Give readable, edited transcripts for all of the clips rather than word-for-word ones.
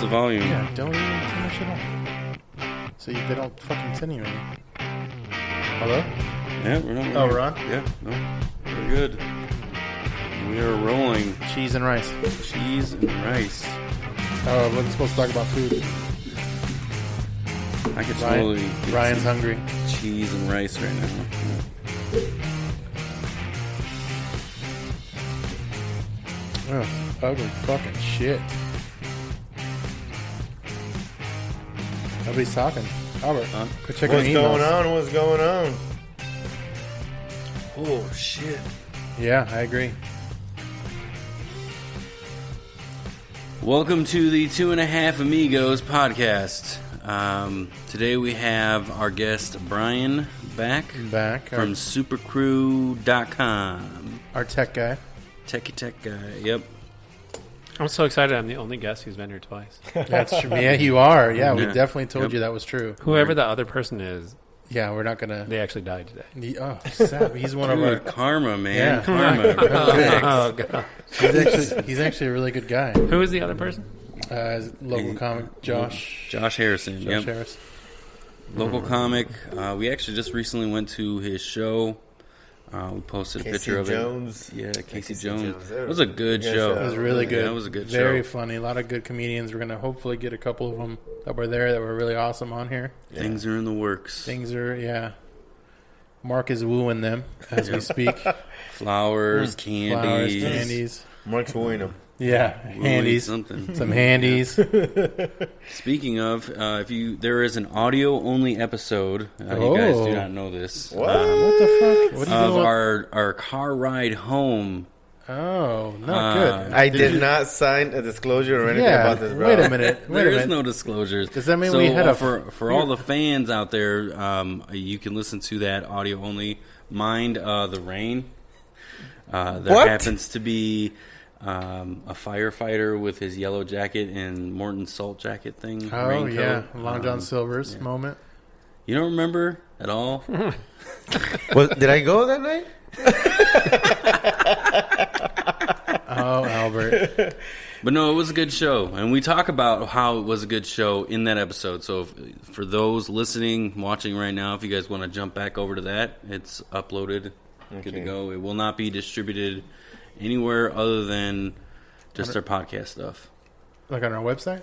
the volume. Yeah, don't even turn that shit on. So they don't fucking insinuate. Hello? Yeah, we're not. Oh, we're on? Yeah, no, we're good. We are rolling. Cheese and rice. Cheese and rice. Oh, we're supposed to talk about food. I could totally. Ryan's hungry. Cheese and rice right now. Oh, ugly fucking shit. Nobody's talking. Albert, quit checking What's your emails. going on? What's going on? Oh shit! Yeah, I agree. Welcome to the 2.5 Amigos podcast. Today we have our guest Brian back from supercrew.com. Our tech guy. Techie tech guy. Yep. I'm so excited. I'm the only guest who's been here twice. That's true. Yeah, you are. Yeah, we Yeah. definitely told you that was true. Whoever the other person is, Yeah, we're not gonna. they actually died today. Oh, sad. He's one of our. Dude, karma, man. Yeah. Karma. Oh, God. He's actually a really good guy. Who is the other person? His local comic, Josh Harrison. Yep. Harris. Local comic. We actually just recently went to his show. We posted a picture of Jones. it. Yeah, Casey Casey Jones. Jones. It was a good show. It was really good. Yeah, it was a good show. Very funny. A lot of good comedians. We're going to hopefully get a couple of them that were there that were really awesome on here. Things are in the works. Things are, yeah. Mark is wooing them as we speak. Flowers, candies. Candies. Mark's wooing him. Yeah, handies. Something. Some handies. Speaking of, there is an audio-only episode. You guys do not know this. What? What the fuck? What are you Of doing? our car ride home. Oh, not good. I did not sign a disclosure or anything Yeah, about this, bro. wait a minute. Wait There a is minute. no disclosures. Does that mean we had a... for all the fans out there, you can listen to that audio only. Mind the rain. There What? happens to be a firefighter with his yellow jacket and Morton salt jacket thing. Oh, raincoat. yeah. Long John Silver's moment. You don't remember at all? Did I go that night? Oh, Albert. But no, it was a good show, and we talk about how it was a good show in that episode. So for those listening, watching right now, if you guys want to jump back over to that, it's uploaded, good to go. It will not be distributed anywhere other than just our podcast stuff. Like on our website?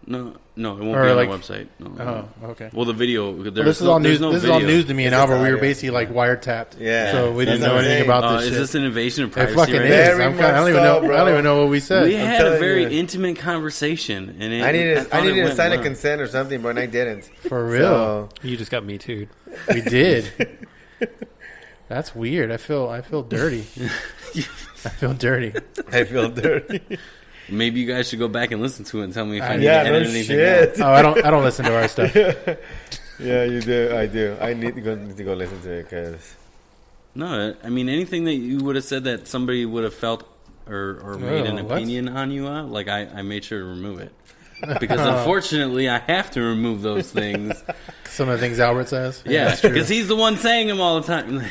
No, it won't Or be on like- our website. No. Oh, okay. Well, the video. Well, this is all news. No This is all video. news to me and It's just Albert. We were audio. basically like wiretapped. Yeah. So we didn't That's know what I'm anything saying. about this Is shit. this an invasion of It privacy? fucking right is. now? Very I don't even much know. so, bro. I don't even know what we said. We had a telling very you. intimate conversation, and I needed thought it to went sign a well. consent or something, but I didn't. For real, So, You just got me too. we did. That's weird. I feel dirty. I feel dirty. I feel dirty. Maybe you guys should go back and listen to it and tell me if I need Yeah, to no edit anything shit. out. Oh, I don't listen to our stuff. Yeah, you do. I do. I need to go listen to it because No, I mean anything that you would have said that somebody would have felt or made an what? opinion on you on, like I made sure to remove it. Because unfortunately I have to remove those things. Some of the things Albert says. Yeah, that's true. because he's the one saying them all the time.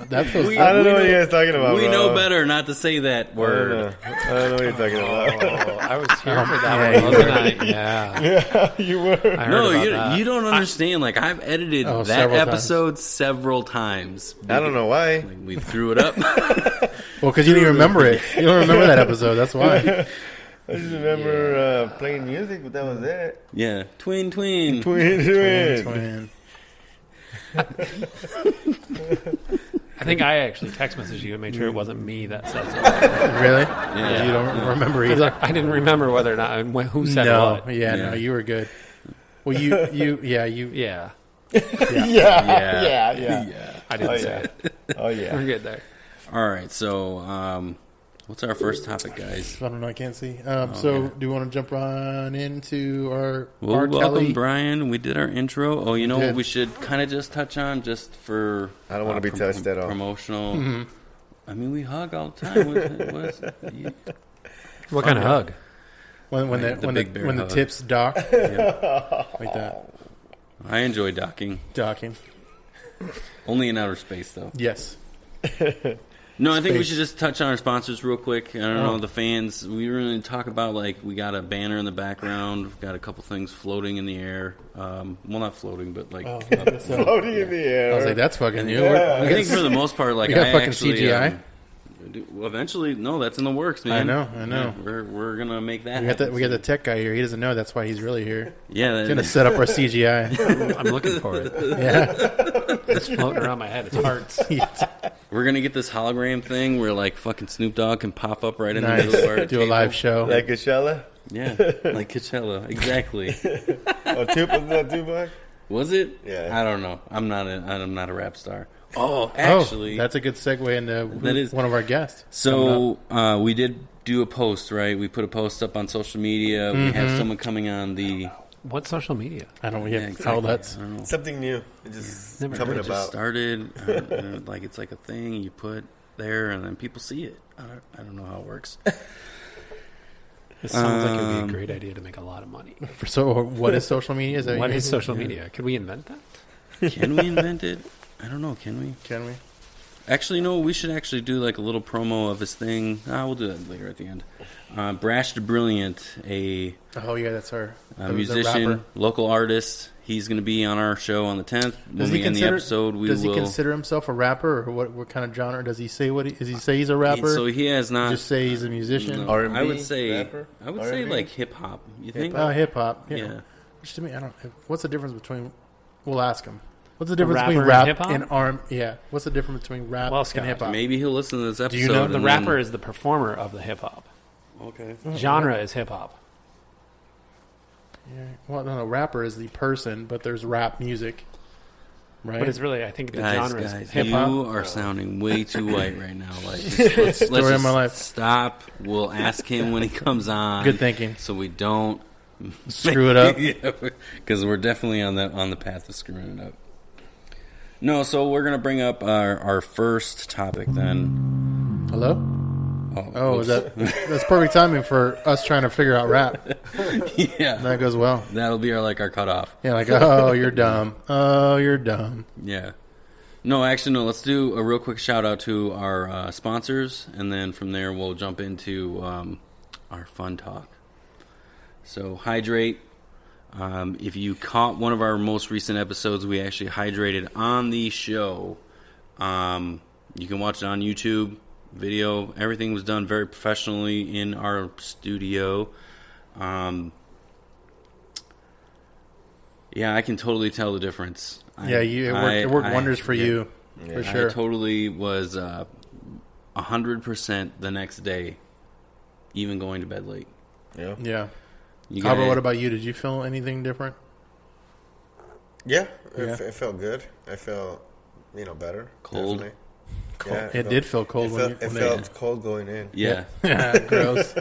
That feels. I don't know what you guys talking about. We bro. know better not to say that word. I don't know what you're talking about. Oh, I was here for that yeah, one, wasn't I? Yeah. Yeah, you were. I heard No, about that. you don't understand. Like I've edited that several times. episode several times. I don't know why. Like, we threw it up. Well, because you didn't remember it. You don't remember that episode. That's why. I just remember playing music, but that was it. Yeah, twin. Twin. Twin. I think I actually text messaged you and made sure it wasn't me that said something. Really? Yeah. You don't remember 'Cause either. I didn't remember whether or not who said No. what. Yeah. Yeah. No. You were good. Well, you. Yeah. Yeah. I didn't Oh, say yeah. it. Oh yeah. We're good there. All right, so what's our first topic, guys? I don't know. I can't see. So, do you want to jump on into our Well, R. welcome, Kelly? Brian. We did our intro. Oh, you know We what did. we should kind of just touch on, just for I don't wanna be touched at all. Promotional. Mm-hmm. I mean, we hug all the time. What kind of hug? When Like the big bear the hug. tips dock like that I enjoy docking. docking. Only in outer space, though. Yes. No, I think we space. should just touch on our sponsors real quick. I don't know, the fans. We really talk about, like, we got a banner in the background. We've got a couple things floating in the air. Well, not floating, but, like... Floating in the air. I was like, that's fucking you. Yeah. I think for the most part, like, We got I fucking actually... CGI? Eventually, no, that's in the works, man. I know. Yeah, we're going to make that We got the tech guy here. He doesn't know that's why he's really here. Yeah. He's going to set up our CGI. I'm looking for it. Yeah. It's floating around my head. It's hearts. We're going to get this hologram thing where, like, fucking Snoop Dogg can pop up right in the Nice. middle of our Do a table. live show. Like Coachella? Yeah, like Coachella. Exactly. Wasn't that Tupac? Was it? Yeah. I don't know. I'm not a rap star. Oh, actually, that's a good segue into That is- one of our guests. so we did do a post, right? We put a post up on social media. We have someone coming on the. What social media? I don't Yeah, know. exactly. Oh, that's I don't know. Something new. It just Never coming It just about. started. Like it's like a thing you put there, and then people see it. I don't know how it works. It sounds like it would be a great idea to make a lot of money. so. What is social media? Is that What you- is social media? Could we invent that? Can we invent it? I don't know. Can we? Can we? Actually, no. We should actually do like a little promo of his thing. We'll do that later at the end. Brash to Brilliant, a Oh yeah, that's our the musician, rapper. local artist. He's going to be on our show on the 10th. When we end the episode, we does will. he consider himself a rapper, or what kind of genre does he say? Does he say he's a rapper? So he has not. Just say he's a musician. No, R&B, I would say. rapper? I would say R&B? like hip hop. You think? Oh, hip hop. Yeah. Which to me, I don't. What's the difference between? We'll ask him. What's the difference rapper between and rap hip-hop? and R? Yeah. What's the difference between rap Well, and Scott, hip hop? Maybe he'll listen to this episode. you know The and rapper then- is the performer of the hip hop. Okay. Genre is hip hop. Yeah. Well, no, rapper is the person, but there's rap music, right? But it's really, I think the Guys, genre is hip you hop. are sounding way too white right now. Like, let's Story of just my life. stop. We'll ask him when he comes on. Good thinking. So we don't Screw it up. because we're definitely on the path of screwing it up. No, so we're gonna bring up our first topic then. Hello. Oh, oops. that's perfect timing for us trying to figure out rap. Yeah, That goes well. that'll be our cutoff. Yeah, like oh, you're dumb. Oh, you're dumb. Yeah. No, actually, no. Let's do a real quick shout out to our sponsors, and then from there we'll jump into our fun talk. So, Hydrate. If you caught one of our most recent episodes, we actually hydrated on the show. You can watch it on YouTube. Video, everything was done very professionally in our studio. Yeah, I can totally tell the difference. Yeah, it worked wonders for you, Yeah. for sure. I totally was 100% the next day, even going to bed late. Yeah. Yeah. You Albert, gotta- what about you? Did you feel anything different? Yeah. Yeah. It felt good. I felt, better. Cold? Definitely. Yeah, It did feel cold It when felt cold going in. Yeah. Gross.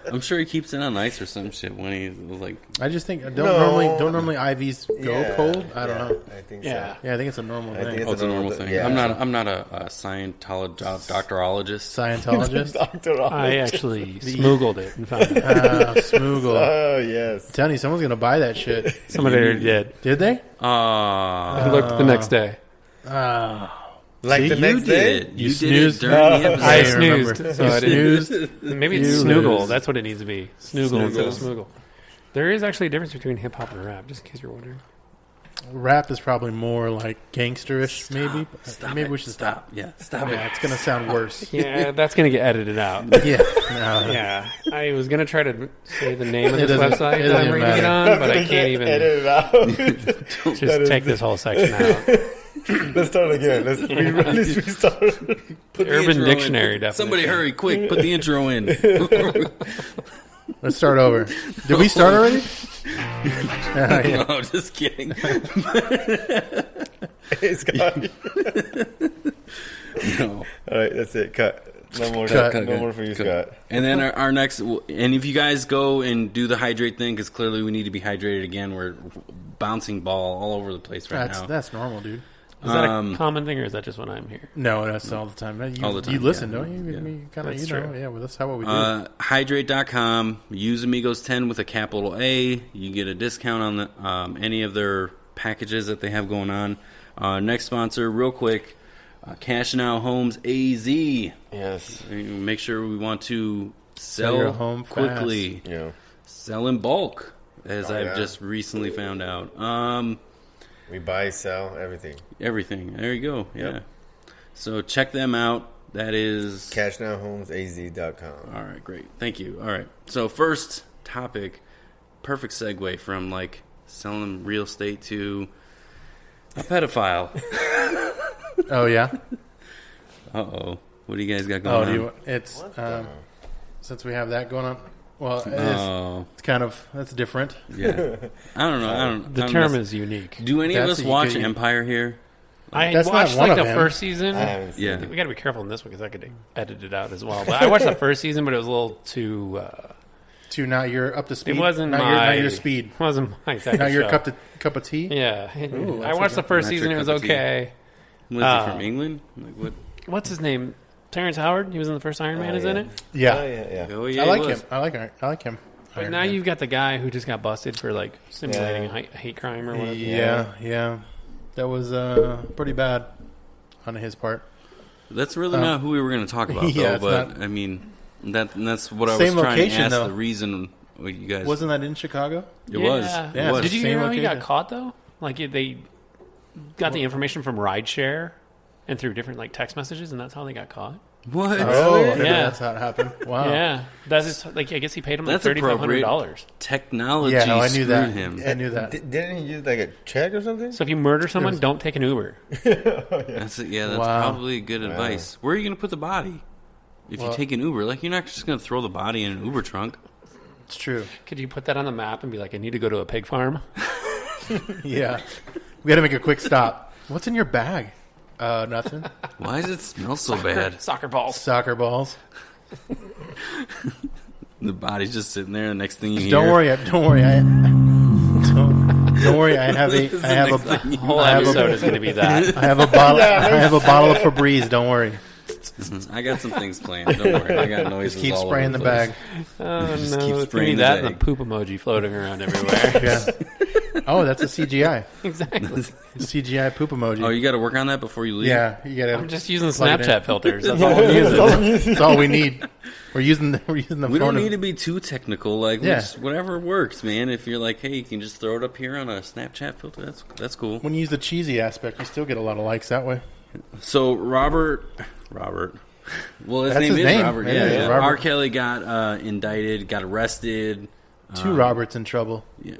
I'm sure he keeps it on ice or some shit when he was like, I just think don't No. normally IVs go Yeah, cold. I don't yeah, know. I think Yeah. so. Yeah, I think it's a normal I think thing. oh, it's a normal thing. Yeah. I'm not a doctorologist. Scientologist. Doctor I actually smoogled it and found it. Smoogle. Oh, yes. I'm telling you, someone's gonna buy that shit. Somebody already did. Did they? I looked the next day. Like See, the you next day? You did it snoozed. during the episode. I I remember. snoozed, so You I didn't. snoozed. Maybe it's You snoogle. lose. That's what it needs to be. Snoogle instead of smoogle. There is actually a difference between hip hop and rap, just in case you're wondering. Rap is probably more like gangsterish, maybe. Stop Maybe it. we should stop. Yeah, stop Yeah, it. it's gonna sound worse. Yeah, that's going to get edited out. Yeah. No. Yeah, I was going to try to say the name of It this doesn't- website it that I'm doesn't reading it matter. on, but I can't even Edit it out. just take this whole section out. Let's start again. Let's restart. Put the Urban intro in. Dictionary definition. Somebody hurry, quick, put the intro in. Let's start over. Did we start already? Yeah. No, just kidding. Hey, Scott. No. All right, that's it. Cut. No more. Cut. No more for you, Cut. Scott. And then our next, and if you guys go and do the hydrate thing, because clearly we need to be hydrated again. We're bouncing ball all over the place right now. That's normal, dude. Is that a common thing, or is that just when I'm here? No, that's all the time. You, All the time, You listen, yeah. don't you? Yeah. You kind of, That's you know, true. yeah. Well, that's how what we do. Hydrate.com. Use Amigos10 with a capital A. You get a discount on the, any of their packages that they have going on. Next sponsor, real quick. Cash Now Homes AZ. Yes. Make sure we want to Sell your sell home quickly. Yeah. Sell in bulk, as I've yeah. just recently found out. We buy, sell, everything. Everything. There you go. Yeah. Yep. So check them out. That is CashNowHomesAZ.com. all right. Great. Thank you. All right. So first topic, perfect segue from like selling real estate to a pedophile. Oh yeah. Uh-oh. What do you guys got going on? It's since we have that going on. Well, Oh. it's kind of that's different. Yeah. I don't know. The term is unique. Do any of That's us a- watch you- Empire here? I That's not watched one like of the them. first season. I haven't seen Yeah. it. We got to be careful in this one because I could edit it out as well. But I watched the first season, but it was a little too. To not your up to speed. It wasn't not your speed. Wasn't my type Not of your show. cup of tea. Yeah, Ooh, I that's watched the first Not your season. It was cup of tea. okay. Was he from England? Like what? What's his name? Terrence Howard. He was in the first Iron Man. Is in yeah. it. Yeah, Oh, yeah. Oh yeah, I like he him. was. I like him. But now you've got the guy who just got busted for like simulating a hate crime or whatever. Yeah. That was pretty bad on his part. That's really not who we were going to talk about, Yeah, though. it's But not. I mean, that's what I was Same trying to location, ask. though. The reason what you guys Wasn't that in Chicago? it was. Yeah. It was. Did you Same hear how he got location. caught though? Like they got the information from rideshare and through different like text messages, and that's how they got caught. What? Oh, Yeah. that's how it happened. Wow. Yeah, that's just, like I guess he paid him like That's $3,500. Technology Yeah, no, I knew screwed that. him. I knew that. Didn't he use like a check or something? So if you murder someone, don't take an Uber. That's Wow. probably good advice. Where are you going to put the body? If you Well- take an Uber, like you're not just going to throw the body in an Uber trunk. It's true. Could you put that on the map and be like, I need to go to a pig farm? Yeah. We got to make a quick stop. What's in your bag? Nothing. Why does it smell so bad? Soccer balls. Soccer balls. The body's just sitting there. The next thing you hear, Don't worry. Don't worry. Don't worry. I have a The whole I have a- episode is going to be that. I have a bottle. I have a bottle of Febreze. Don't worry. I got some things planned. Don't worry. I got noises. Just keep all spraying over the place. bag. Oh Just no, keep it's spraying gonna be the that and bag. the poop emoji floating around everywhere. Yeah. Oh, that's a CGI. Exactly. CGI poop emoji. Oh, you got to work on that before you leave. Yeah, you gotta. I'm just using Plug it in. Snapchat filters. That's all I'm using. That's all we need. We're using the We phone. don't need to be too technical. Like, Yeah. just whatever works, man. If you're like, hey, you can just throw it up here on a Snapchat filter. That's cool. When you use the cheesy aspect, you still get a lot of likes that way. So Robert. Well, his That's name his is name. Robert. Yeah, Yeah, yeah, yeah. Robert. R. Kelly got indicted, got arrested. Two Roberts in trouble. Yeah.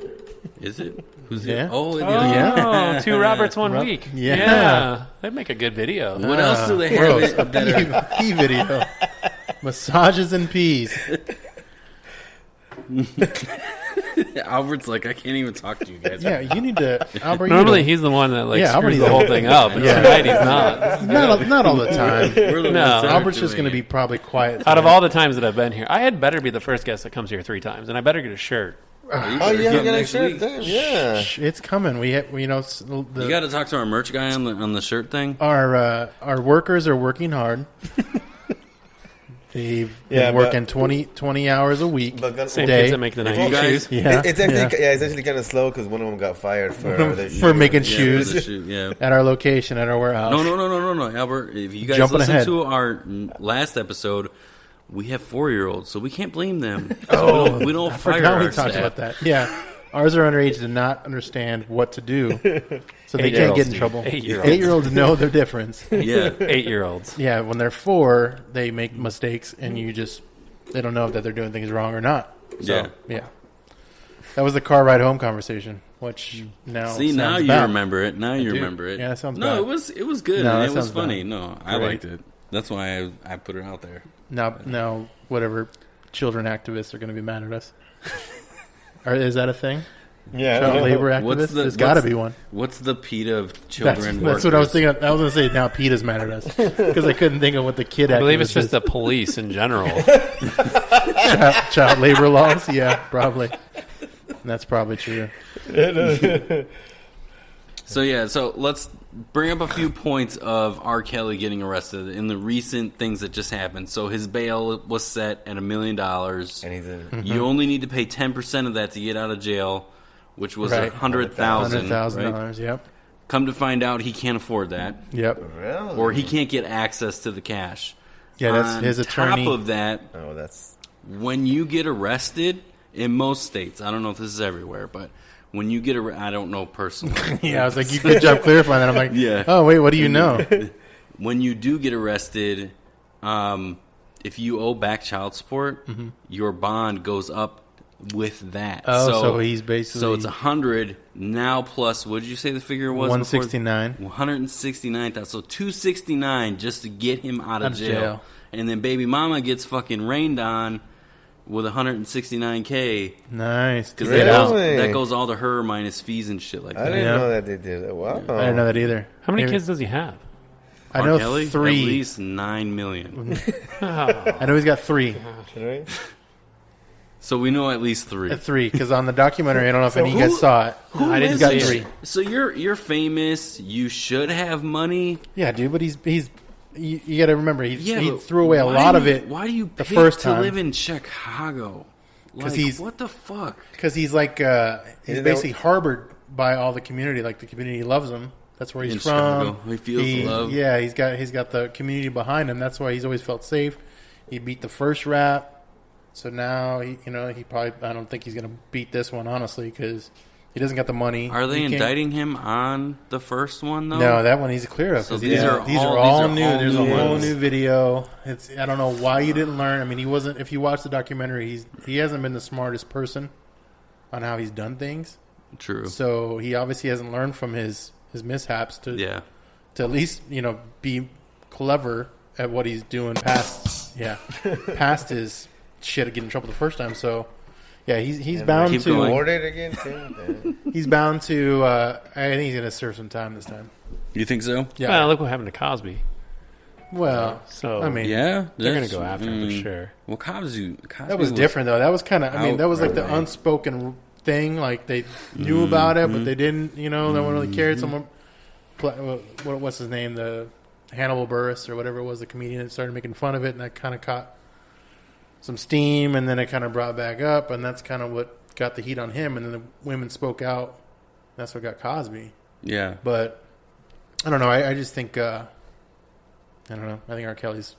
Is it? Who's Yeah. it? Oh, it is. Yeah. Oh, two Roberts one Rob- week. Yeah. That'd make a good video. What else do they have Gross. it that are- Pee video. Massages and peas. Albert's like, I can't even talk to you guys. Yeah, you need to. Albert, Normally he's the one that like Yeah, screws Albert, the whole thing up, but Yeah. tonight he's not. not all the time. We're the No. ones that are Albert's just doing going to it. be probably quiet. Out of all the times that I've been here, I had better be the first guest that comes here 3 times, and I better get a shirt. Oh, better yeah, come you got a next shirt week. there. Yeah. Shh, it's coming. We You got to talk to our merch guy on the shirt thing. our workers are working hard. They've been working 20 hours a week. But Same Day. kids that make the If 90s you guys- shoes. Yeah, it's actually it's actually kind of slow because one of them got fired for for making Yeah, shoes for the shoe, yeah. at our location at our warehouse. No, Albert. If you guys Jumping listen ahead. to our last episode, we have 4-year-olds, so we can't blame them. Oh, we don't I fire forgot we our talked staff. about that. Yeah, ours are underage to not understand what to do, so they can't get in 8-year-olds, trouble. dude. 8-year-olds. 8-year-olds know their difference. Yeah, 8-year-olds. Yeah, when they're 4, they make mistakes, and they don't know that they're doing things wrong or not. So, Yeah. yeah. That was the car ride home conversation, which now See, now sounds you bad. remember it. Now you do. remember it. Yeah, that sounds no, bad. it was good. No, and that it was sounds funny. bad. No, I Great. liked it. That's why I put it out there. Now, whatever children activists are going to be mad at us. Is that a thing? Child labor activists? There's got to be one. What's the PETA of children? That's what I was workers? thinking. I was going to say now PETA's mad at us because I couldn't think of what the kid I believe it's activist just is. the police in general. child labor laws. Yeah, probably. That's probably true. So let's bring up a few points of R. Kelly getting arrested in the recent things that just happened. So his bail was set at $1 million. And he's in. You only need to pay 10% of that to get out of jail, which was Right. $100,000. $100,000. Right? Yep. Come to find out, he can't afford that. Yep. Really? Or he can't get access to the cash. Yeah, that's his attorney. On top of that, when you get arrested, in most states, I don't know if this is everywhere, but when you get arrested, I don't know personally. Yeah, I was like, good job clarifying that. I'm like, yeah. Oh, wait, what do you know? When you do get arrested, if you owe back child support, your bond goes up with that. Oh, so he's basically... So it's 100 now plus, what did you say the figure was? 169. 169,000. So 269 just to get him out of jail. And then baby mama gets fucking rained on with 169K. Nice. Because that goes all to her minus fees and shit like that. I didn't know that they did that. Wow. I didn't know that either. How many kids does he have? I know RKelly? 3. At least 9 million. I know he's got 3. So we know at least 3. 3, because on the documentary, I don't know if any of you guys saw it. I didn't got see 3. it. So you're famous. You should have money. Yeah, dude, but he's you got to remember he threw away a lot of it. Why do you the pick first to time live in Chicago? Because he's what the fuck? Because he's like he's basically harbored by all the community. Like the community loves him. That's where he's from. Chicago. He feels love. Yeah, he's got the community behind him. That's why he's always felt safe. He beat the first rap, so now he probably I don't think he's gonna beat this one honestly because he doesn't got the money. Are they indicting him on the first one though? No, that one he's clear of. So these are all new. There's a whole new video. I don't know why you didn't learn. I mean, he wasn't. If you watch the documentary, he hasn't been the smartest person on how he's done things. True. So he obviously hasn't learned from his mishaps to at least be clever at what he's doing past his shit of getting in trouble the first time. So. Yeah, he's bound to. Awarded again too? He's bound to. I think he's going to serve some time this time. You think so? Yeah. Well, look what happened to Cosby. Well, so I mean, yeah, they're going to go after him for sure. Well, Cosby that was different though. That was kind of. I mean, that was like the unspoken thing. Like they knew about it, but they didn't. No one really cared. Someone, what's his name? The Hannibal Buress or whatever it was, the comedian that started making fun of it, and that kind of caught some steam, and then it kind of brought back up, and that's kind of what got the heat on him, and then the women spoke out. That's what got Cosby. Yeah. But I don't know. I just think I don't know. I think R. Kelly's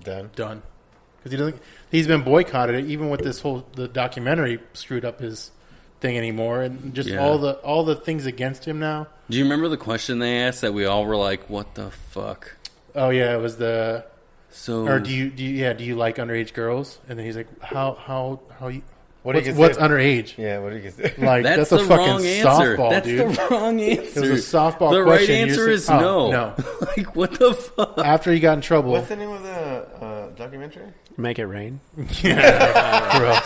done because he doesn't. He's been boycotted even with this the documentary screwed up his thing anymore, and just all the things against him now. Do you remember the question they asked that we all were like, "What the fuck?" Oh yeah, it was the. So, or do you like underage girls? And then he's like, how you? What's underage? Yeah, what do you say? Like that's a fucking softball, that's dude. That's the wrong answer. It was a softball the question. The right answer is no. No. Like what the fuck? After he got in trouble. What's the name of the documentary? Make It Rain. Yeah.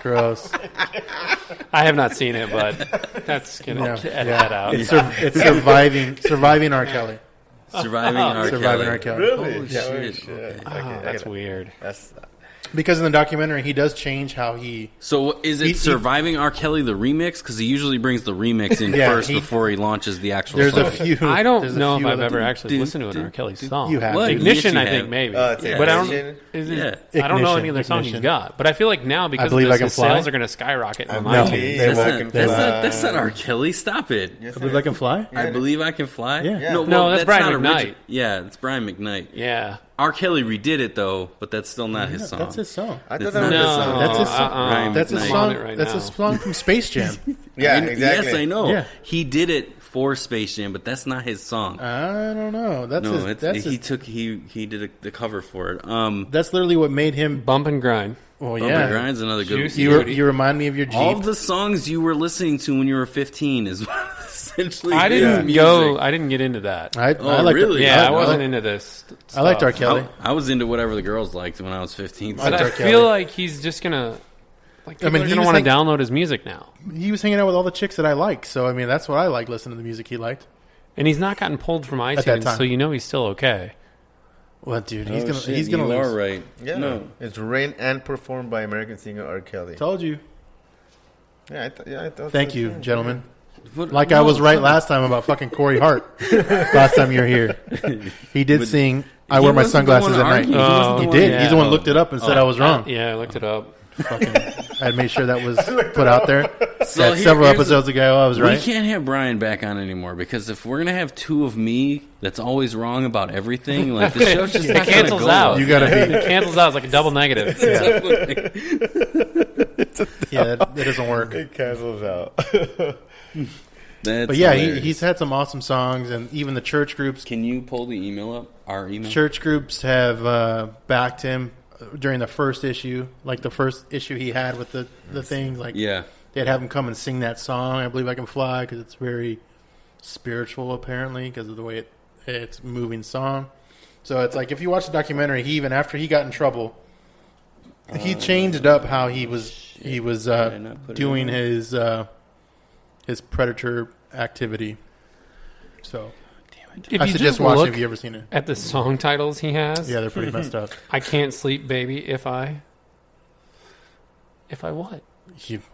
Gross. I have not seen it, but that's gonna edit that out. It's surviving R. Kelly. Surviving R. Kelly. Really? Holy shit. Okay. That's weird. Because in the documentary, he does change how he... So is it Surviving R. Kelly, the remix? Because he usually brings the remix in first before he launches the actual song. There's a few... I don't know if I've ever actually listened to an R. Kelly song. You have. Ignition, yes, I think, maybe. But I don't know any other songs he's got. But I feel like now, because of this, his sales are going to skyrocket on iTunes. That's not R. Kelly. Stop it. I Believe I Can Fly? I Believe I Can Fly? Yeah. No, that's Brian McKnight. Yeah, it's Brian McKnight. Yeah. R. Kelly redid it though, but that's still not his song. That's his song. I thought that was his song. That's his song. That's his song. That's a song from Space Jam. Yeah, exactly. Yes, I know. Yeah. He did it for Space Jam, but that's not his song. I don't know. He did the cover for it. That's literally what made him Bump and Grind. Oh Bump and Grind's another good. You remind me of your Jeep. All of the songs you were listening to when you were 15 is essentially. I didn't get into that. I liked really? Yeah, I wasn't into this. I liked R. Kelly. I was into whatever the girls liked when I was 15. But I feel like he's just gonna. Like, people are gonna want to download his music now. He was hanging out with all the chicks that I like, so I mean that's what I like listening to the music he liked. And he's not gotten pulled from iTunes, so you know he's still okay. Well, dude, he's gonna lose. Right. Yeah. No, it's written and performed by American singer R. Kelly. Told you. Yeah, I thought. Thank you, gentlemen. I was right last time about fucking Corey Hart. Last time you were here, he did sing "I Wear My Sunglasses at Night." He did. Yeah. He's the one who looked it up and said I was wrong. Yeah, I looked it up. I had made sure that was put out there. several episodes ago, I was right. We can't have Brian back on anymore because if we're gonna have two of me that's always wrong about everything, like the show's just not cancels gonna go out. well. You gotta be. It cancels out. It's like a double negative. Yeah, that doesn't work. It cancels out. That's But yeah, hilarious. he's had some awesome songs, and even the church groups. Can you pull the email up? Our email. Church groups have backed him during the first issue, like the first issue he had with the thing. Like, Yeah. they'd have him come and sing that song, I Believe I Can Fly, because it's very spiritual, apparently, because of the way it's a moving song. So it's like, if you watch the documentary, he even after he got in trouble, he changed up how he was doing his predator activity. So If I you suggest just watching look if you ever seen it. at the song titles he has, Yeah, they're pretty messed up. I can't sleep, baby. If I what?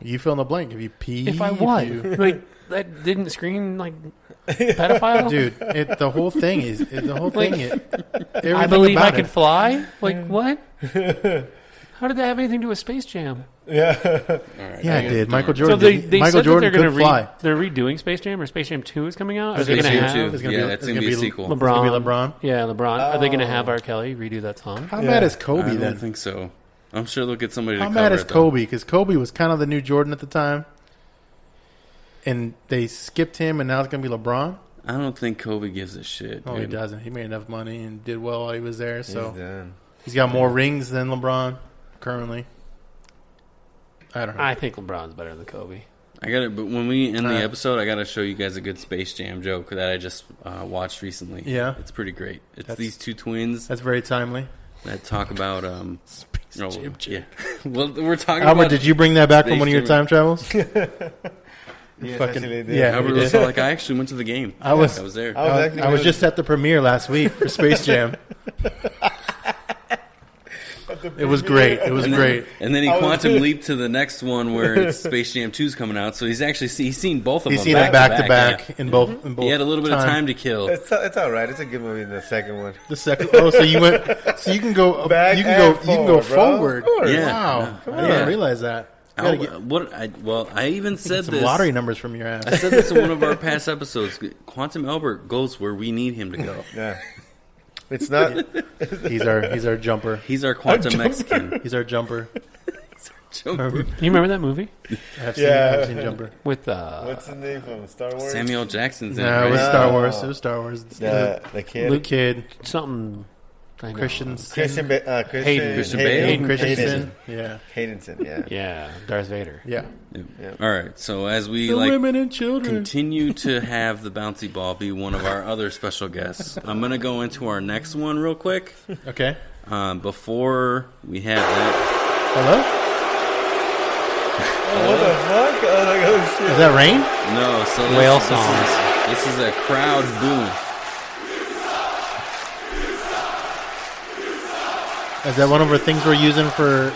You fill in the blank. If you pee, If I what? you- Like that didn't scream like pedophile, dude, the whole thing is I believe I could fly. fly. Like what? How did that have anything to do with Space Jam? Yeah. All right, Yeah, it did. Michael So Jordan. they Michael said Jordan that they're could going fly. to they're redoing Space Jam, or Space Jam 2 is coming out. Are they Space going to Jam have 2. It's gonna Yeah, be- it's gonna be a sequel. It's gonna be LeBron? LeBron. Yeah, LeBron. Are they going to have R. Kelly redo that song? How Yeah. mad is I Kobe don't then? think so. I'm sure they'll get somebody How to mad cover is it, though. Kobe? Because Kobe was kind of the new Jordan at the time, and they skipped him, and now it's gonna be LeBron. I don't think Kobe gives a shit. Oh, he dude. doesn't. He made enough money and did well while he was there. So He's done. he's got more rings than LeBron currently. I don't know. I think LeBron's better than Kobe. I got it, but when we end the Uh, episode, I got to show you guys a good Space Jam joke that I just watched recently. Yeah? It's pretty great. It's That's- these two twins That's very timely. that talk about Jam yeah. Well, we're talking Albert, about. did you bring that back Space from one of your Jam. time travels? Yes, Fucking- actually did. yeah. Albert we was did. all like, I actually went to the game. I was there. I was just at the premiere last week for Space Jam. It was great. It was great. And then he I was- quantum leaped to the next one where it's Space Jam 2's coming out. So he's actually he's seen both of He's them. seen it back to back yeah. in both. In both He had a little bit of time to kill. It's all right. It's a good movie. The second one. The second. Oh, so you went. So you can go Back You can go. and You can go forward, bro. forward. Of course. Yeah. Wow. Yeah. I didn't realize that. You gotta get I even said some this. lottery numbers from your I ass. said this in one of our past episodes. Quantum Albert goes where we need him to go. Yeah. It's not. He's our jumper. He's our quantum Mexican. He's our jumper. Jumper. You remember that movie I've Yeah. seen jumper. with What's the name from Star Wars? Samuel Jackson's in No, it, it was right? Star Wars. It was Star Wars. The kid. Luke Kid, something? I know. Christians, Christian Hayden. Christian Bale. Hayden Christensen. Yeah, Haydenson, yeah. Yeah, Darth Vader. yeah. All right. So as we The like women and children. continue to have the bouncy ball be one of our other special guests, I'm gonna go into our next one real quick. Okay. Before we have that, Hello. Oh, what the fuck? I was like, oh shit. Is that rain? no. So this, Whale this songs. This is a crowd boom. Is that one of our things we're using for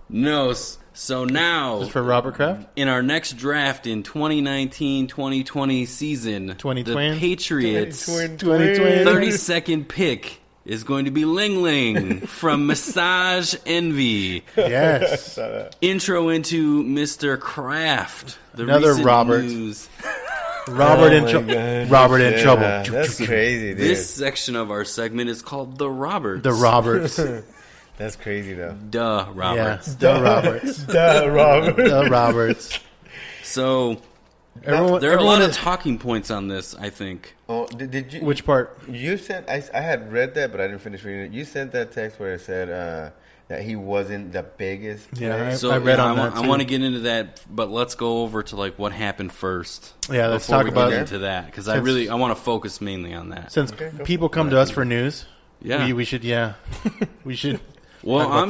No. So now just for Robert Kraft? in our next draft in 2019-2020 season, 2020? the Patriots 2020. 32nd pick is going to be Ling Ling from Massage Envy. Yes. Intro into Mr. Kraft. The Another recent Robert. news. Robert in Oh my trouble. God. Robert in Yeah, trouble. That's crazy, dude. This section of our segment is called The Roberts. The Roberts. That's crazy, though. Duh, Roberts. Yeah. The Roberts. Duh, Robert. The Roberts. So Everyone. there are a everyone lot of is- talking points on this, I think. Oh, did you? Which part? You sent. I had read that, but I didn't finish reading it. You sent that text where it said that he wasn't the biggest. Yeah, player. So I read yeah, on that, I too. want to get into that, but let's go over to like what happened first. Yeah, let's before talk we about get it. into that because Since- I want to focus mainly on that. Since Okay, go people come to us for news, Yeah. we should. Yeah, we should. Well, talk about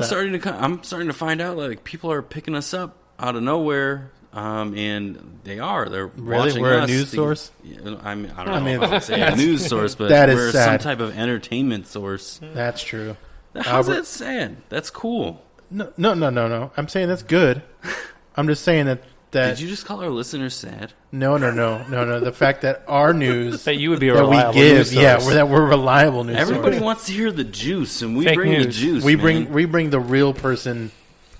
I'm that. starting to find out like people are picking us up out of nowhere, and they're Really? watching We're a us news to- source? Yeah, I mean, I don't I know mean, if I would say a news source, but that is we're sad. some type of entertainment source. That's true. How's Albert- that sad? That's cool. No. I'm saying that's good. I'm just saying that. Did you just call our listeners sad? No. The fact that our news That you would be a that we reliable give, news yeah, source. that we're reliable news. Everybody source. wants to hear the juice, and we Fake bring the news. juice. We man. bring the real person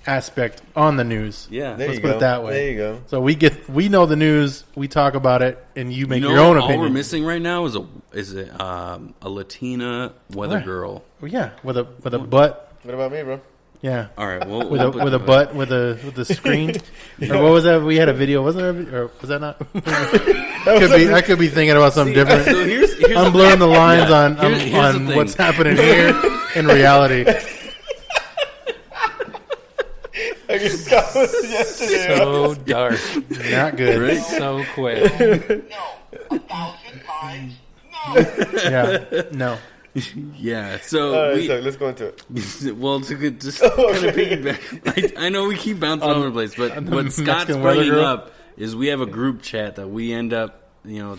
aspect on the news. Yeah. There Let's you put go. it that way. There you go. So we know the news, we talk about it, and you make You know, your own all opinion. we're missing right now is a Latina weather girl. Well, yeah, with a butt. What about me, bro? Yeah. All right, well, With a butt with the screen, or what was that? We had a video, wasn't there? Or was that not? I could be thinking about something different. So here's I'm blurring the lines on Here's the on thing. what's happening here in reality. I just got this yesterday. So dark. Not good. Right? So quick. No. 1,000 times. No. Yeah. No. Yeah, so All right, so let's go into it. well, to just kind of piggyback, I know we keep bouncing all over the place, but what Scott's Mexican weather bringing girl? up is we have a group chat that we end up,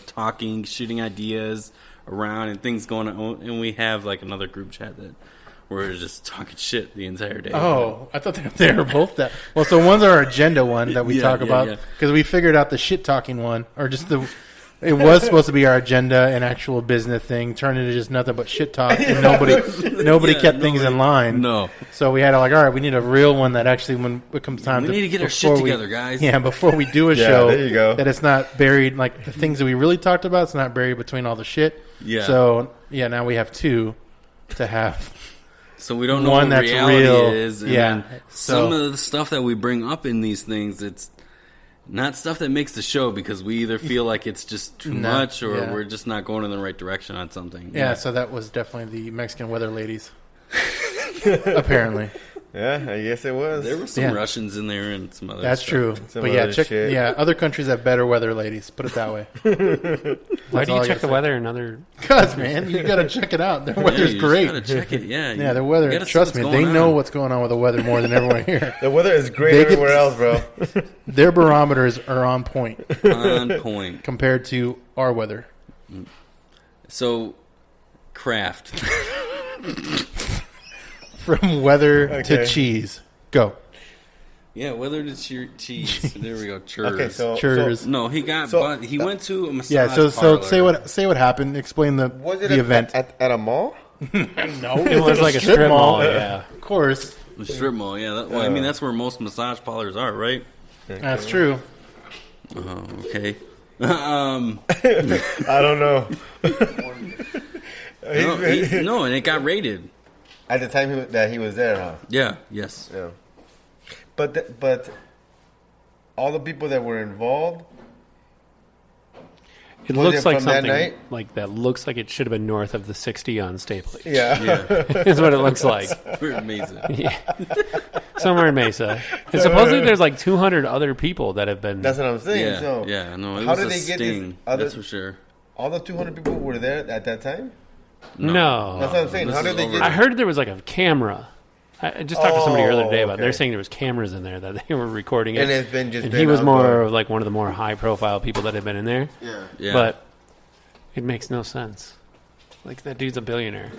talking, shooting ideas around and things going on, and we have like another group chat that we're just talking shit the entire day. Oh, I thought they were both that. Well, so one's our agenda one that we Yeah, talk yeah, about yeah. because we figured out the shit talking one, or just it was supposed to be our agenda and actual business thing, turned into just nothing but shit talk, and nobody kept things in line. No. So we had to all right, we need a real one that actually, when it comes time We to need to get our before shit we- together, guys. Yeah, before we do a Yeah, show, there you go. that it's not buried like the things that we really talked about. It's not buried between all the shit. Yeah. So yeah, now we have two to have. So we don't know One what that's reality real. is. And Yeah. then some of the stuff that we bring up in these things, it's not stuff that makes the show because we either feel like it's just too No, much or yeah. we're just not going in the right direction on something. Yeah, so that was definitely the Mexican weather ladies. Apparently. Yeah, I guess it was. There were some Yeah. Russians in there and some other That's stuff. true. Some But yeah, other check. shit. Yeah, other countries have better weather, ladies. Put it that way. Why That's do all you I check gotta the say. weather in other? Because man, you got to check it out. Their Yeah, weather's you great. Just gotta check it. Yeah, Yeah, their weather. you gotta see Trust what's me, they going know on. what's going on with the weather more than everyone here. The weather is great They get- everywhere else, bro. Their barometers are on point On point. compared to our weather. So, Kraft. From weather to Okay. cheese, go. Yeah, whether it's your cheese. There we go. Churs. Okay, so Churs. No, he got. So- but he went to a massage. Yeah. So parlor. say what happened. Explain was it the event. at a mall? No, It was like a strip mall. Yeah. Of course, The strip mall. Yeah. Well, I mean, that's where most massage parlors are, right? that's true. Oh, okay. I don't know. No, and it got rated. At the time that he was there, huh? Yeah. Yes. Yeah. But all the people that were involved. It Was looks it like from that something night? like that. Looks like it should have been north of the 60 on Stapley. Yeah. Yeah. Is what it looks like. We're amazing. Yeah. Somewhere in Mesa. And supposedly there's like 200 other people that have been. That's what I'm saying. Yeah. So Yeah. No, it how was did a they get this sting. other- That's for sure. all the 200 people were there at that time. No. That's what I'm saying. This How did is they over. get? I heard there was like a camera. I just talked to somebody earlier today about. okay. They're saying there was cameras in there that they were recording it, And it's been just. and been he was out more there. of like one of the more high profile people that had been in there. Yeah. Yeah. But it makes no sense. Like that dude's a billionaire.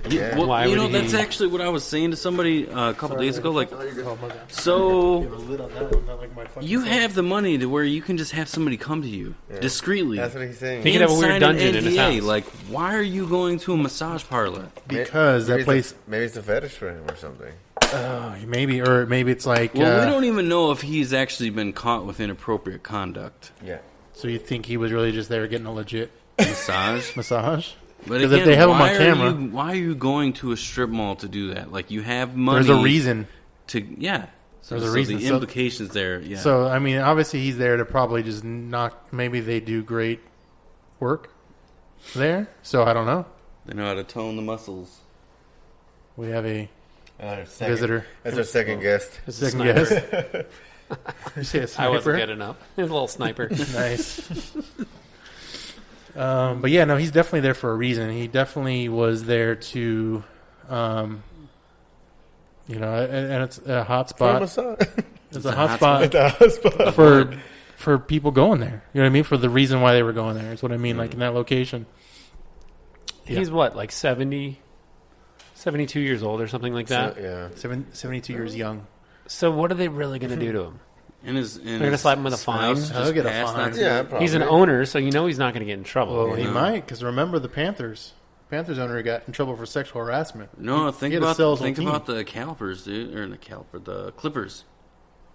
Yeah. Well, Why you would know, he- that's actually what I was saying to somebody a couple days ago. Like, Oh my god. so Lid on that one, not like my fucking you phone. have the money to where you can just have somebody come to you discreetly. That's what he's saying. He could have a weird sign dungeon an in his NDA. house. Like, why are you going to a massage parlor? because that Maybe place. Maybe it's a fetish for him or something. Maybe it's like. Well, we don't even know if he's actually been caught with inappropriate conduct. Yeah. So you think he was really just there getting a legit Massage. massage? But 'Cause again, if they have him why on camera- why are you going to a strip mall to do that? Like, you have money. There's a reason. To yeah. So, There's a so reason. the So- implications there. Yeah. So I mean, obviously he's there to probably just knock. Maybe they do great work there. So I don't know. they know how to tone the muscles. We have a Our second- visitor. That's our second guest. It's a Second sniper. guess. You say a I sniper? wasn't good enough. A little sniper. Nice. But yeah, no, he's definitely there for a reason. He definitely was there to, and it's a hot spot. It's a hot spot for people going there. You know what I mean? For the reason why they were going there is what I mean. Like in that location. He's what, like 70, 72 years old or something like that? Yeah. 72 years young. So what are they really going to do to him? And They're gonna slap him with a fine? He'll get a fine. Yeah, probably. He's an owner, so you know he's not going to get in trouble. Well, he might, because remember the Panthers. Panthers owner got in trouble for sexual harassment. No, He had to sell his whole team. about the Calipers, dude, or the Clippers.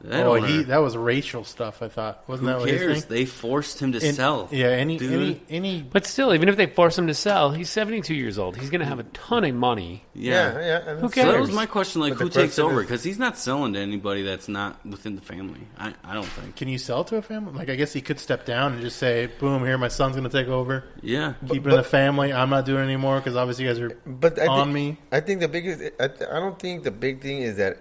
That was racial stuff. I thought wasn't that Who what his cares? thing? They forced him to sell. Yeah, dude. any. But still, even if they force him to sell, he's 72 years old. He's going to have a ton of money. Yeah. Who So cares? that was my question. Like, But who the takes question over? is- Because he's not selling to anybody that's not within the family. I don't think. Can you sell to a family? Like, I guess he could step down and just say, "Boom, here, my son's going to take over. Yeah. Keep it in the family. I'm not doing it anymore because obviously you guys are But on me." I think the biggest. I don't think the big thing is that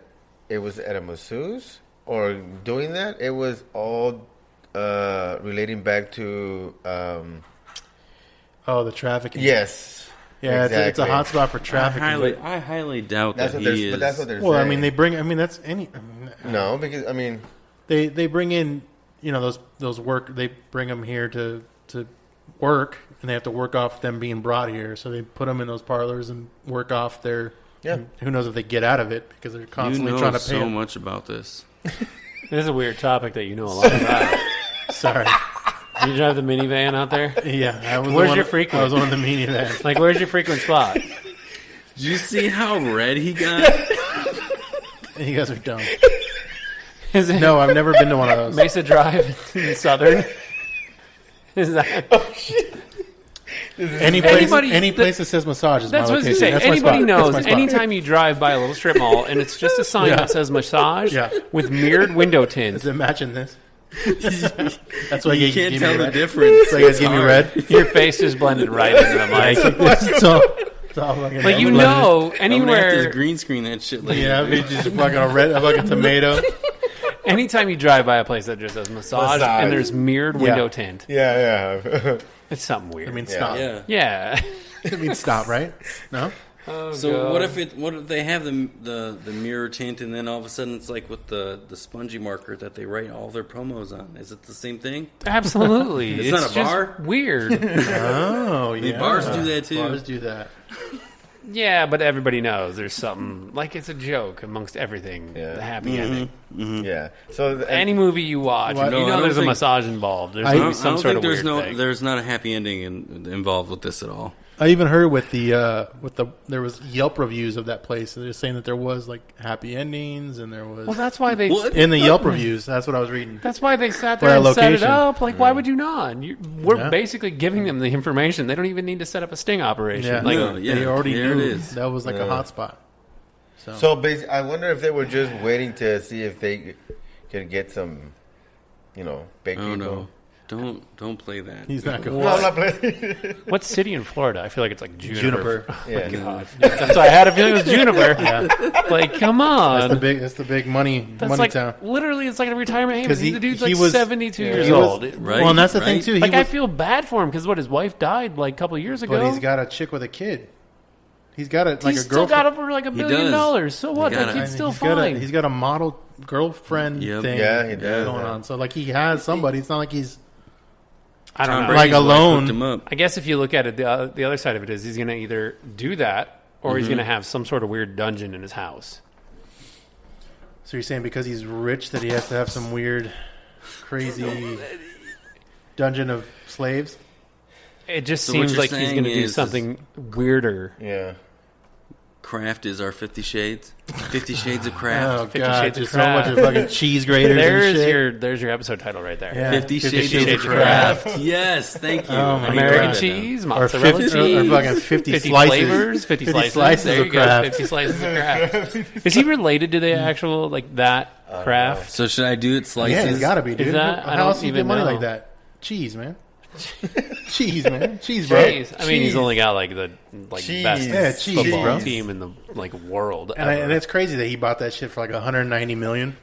it was at a masseuse or doing that. It was all relating back to. Oh, the trafficking. Yes. Yeah, exactly. it's a hot spot for trafficking. I highly doubt That's that what he they're. is. But that's what they're Well, saying. I mean, they bring. I mean, that's any. No, because I mean, They bring in, those work. They bring them here to work, and they have to work off them being brought here. So they put them in those parlors and work off their. Yeah. Who knows if they get out of it because they're constantly you know trying to pay so 'em. much about this. This is a weird topic that you know a lot about. Sorry. Do you drive the minivan out there? Yeah. I was Where's the one, your frequent? I was on the meeting that. Like, where's your frequent spot? Did you see how red he got? You guys are dumb. Is it No, I've never been to one of those. Mesa Drive in Southern? Is that? Any place, Anybody- any place that says massage is That's my what I was location. going to say. That's my Anybody spot. knows, That's my spot. anytime you drive by a little strip mall and it's just a sign Yeah. that says massage Yeah. with mirrored window tint, Does it match in this? That's why You you can't give tell me the red. difference. So you guys It's give me hard. red. your face is blended right into the mic. So it's all fucking Like, you blended. know, I'm gonna have to anywhere, green screen that shit later. Yeah, I mean, just fucking a red, like a tomato. anytime you drive by a place that just says massage, Massage. and there's mirrored window tint, yeah. it's something weird. I mean, Yeah. stop. Yeah. yeah. I mean, stop, right? No? Oh, So God. what if they have the mirror tint and then all of a sudden it's like with the spongy marker that they write all their promos on? Is it the same thing? Absolutely. It's not a just bar? weird. Oh, yeah. bars do that, too. Bars do that. Yeah, but everybody knows there's something, like it's a joke amongst everything. Yeah. The happy ending. Yeah. So Any movie you watch, Well, you no, I know don't there's a think- massage involved. There's I- going to I be some don't sort think of weird thing. there's not a happy ending involved with this at all. I even heard with there was Yelp reviews of that place. They're saying that there was like happy endings and there was Well, that's why they. What? in the Yelp reviews. That's what I was reading. That's why they sat For there our and set it location. up. Like, why would you not? We're Yeah. basically giving them the information. They don't even need to set up a sting operation. Yeah, Like, No, yeah, they already there knew it is. that was like a Yeah. hot spot. So basically, I wonder if they were just waiting to see if they could get some, big Oh people. no! Don't play that. He's not going. No, I'm not playing. what city in Florida? I feel like it's like Juniper. Juniper. Yeah. God. That's why I had a feeling it was Juniper. Like, come on. That's the big money That's money like town. literally, it's like a retirement haven. 'Cause The dude's he like was- 72 years he was- old. Right. Well, and that's the thing right? too. He Like, I was, feel bad for him because his wife died like a couple of years ago. but he's got a chick with a kid. He's got like He's a still got girlfriend. over like $1 He billion. does. So what? He That got it. kid's still He's got fine. he's got a model girlfriend Yep. thing Yeah, he does, going yeah. on. So like he has somebody. It's not like he's I don't Tom know. Brady's Like wife alone. hooked him up. I guess if you look at it, the other side of it is he's going to either do that or he's going to have some sort of weird dungeon in his house. So you're saying because he's rich that he has to have some weird, crazy dungeon of slaves? It just So what seems you're like he's saying going to do is- something weirder. Yeah. Kraft is our 50 Shades. 50 Shades of Kraft. Oh 50 god, Shades of just so much Kraft. of fucking cheese graters and shit. There's your episode title right there. Yeah. 50 Shades, Shades of of Kraft. Yes, thank you. Oh my I American got it cheese, Or mozzarella 50, cheese, or fucking 50 50 slices. flavors, 50 slices. There of you go, Kraft. 50 slices of Kraft. Is he related to the actual like that Kraft? So should I do it slices? Yeah, it's got to be, dude. that- I How don't else do you get even money know. like that? Cheese, man. Cheese, man. Cheese, bro. Jeez. I mean, he's only got like the Cheese. best Yeah, cheese, football bro. team in the world. And ever. it's crazy that he bought that shit for like $190 million.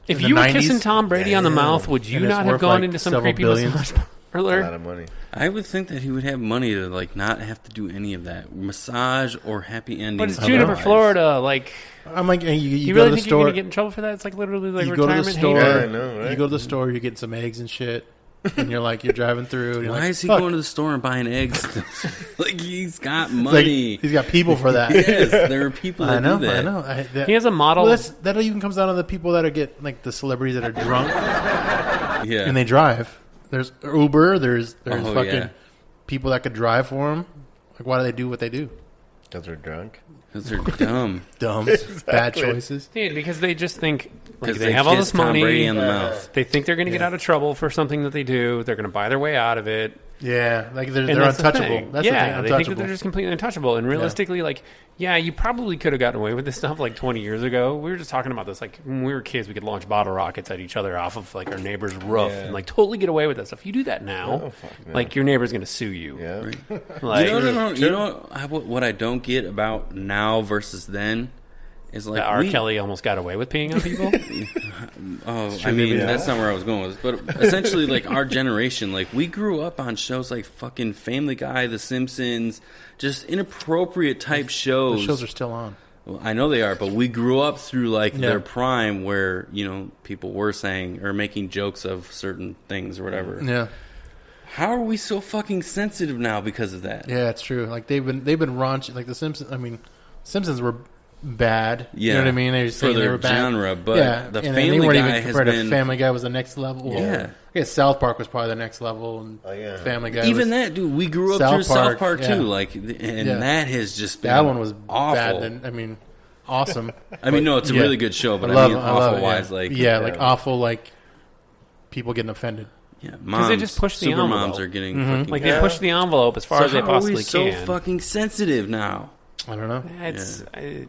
If in the you were 90s. kissing Tom Brady on the mouth, would you And it's not have worth, gone like, into some several creepy billions. massage A lot parlor? of money. I would think that he would have money to like not have to do any of that massage or happy endings. But it's I Juniper, know. Florida. Like, I'm like, you you go really to the think you're going store. to get in trouble for that? It's like literally like You go to the retirement store. haven. Yeah, I know, right? You go to the store. You're getting some eggs and shit. And you're like, you're driving through. And you're Why like, is he fuck. going to the store and buying eggs? Like he's got It's like, money. he's got people for that. Yes, there are people that I know. do that. I know. That, He has a model. well, that even comes down to the people that are get like the celebrities that are drunk Yeah, and they drive. There's Uber. There's Oh, fucking yeah. people that could drive for them, Like, why do they do what they do? Because they're drunk. Because they're dumb. Dumb, bad choices. Dude, because they just think like Because they have all kiss this Tom money. Brady in the mouth. They think they're going to get out of trouble for something that they do. They're going to buy their way out of it. Yeah, like they're And that's the untouchable. thing. That's yeah, the thing, they think that untouchable. they're just completely untouchable. And realistically, like, yeah, you probably could have gotten away with this stuff like 20 years ago. We were just talking about this. Like, when we were kids, we could launch bottle rockets at each other off of, like, our neighbor's roof and, like, totally get away with that stuff. You do that now, like, your neighbor's going to sue you. Yeah. Like, You know what I don't get about now versus then is like that R. Kelly almost got away with peeing on people. That's not where I was going with this. But essentially, like, our generation, like, we grew up on shows like fucking Family Guy, The Simpsons, just inappropriate type shows. Those shows are still on. Well, I know they are, but we grew up through, like, their prime where, you know, people were saying or making jokes of certain things or whatever. Yeah. How are we so fucking sensitive now because of that? Yeah, it's true. Like, they've been raunchy. Like, the Simpsons, I mean, Simpsons were bad. Yeah. You know what I mean? They were For saying they their were bad. genre, but the and Family they weren't Guy even has compared to been... Family Guy was the next level. Yeah. I guess South Park was probably the next level. And Family Guy Even was, that, dude, we grew up South through South Park, Park yeah. too. Like, and that has just been that one was awful. bad. And, I mean, awesome. I mean, no, it's a really good show, but I mean, awful-wise, like... Yeah, like awful, like, people getting offended. Yeah, moms, they just push the super envelope. moms are getting fucking... Like, they push the envelope as far as they possibly so can. fucking sensitive now? I don't know. It's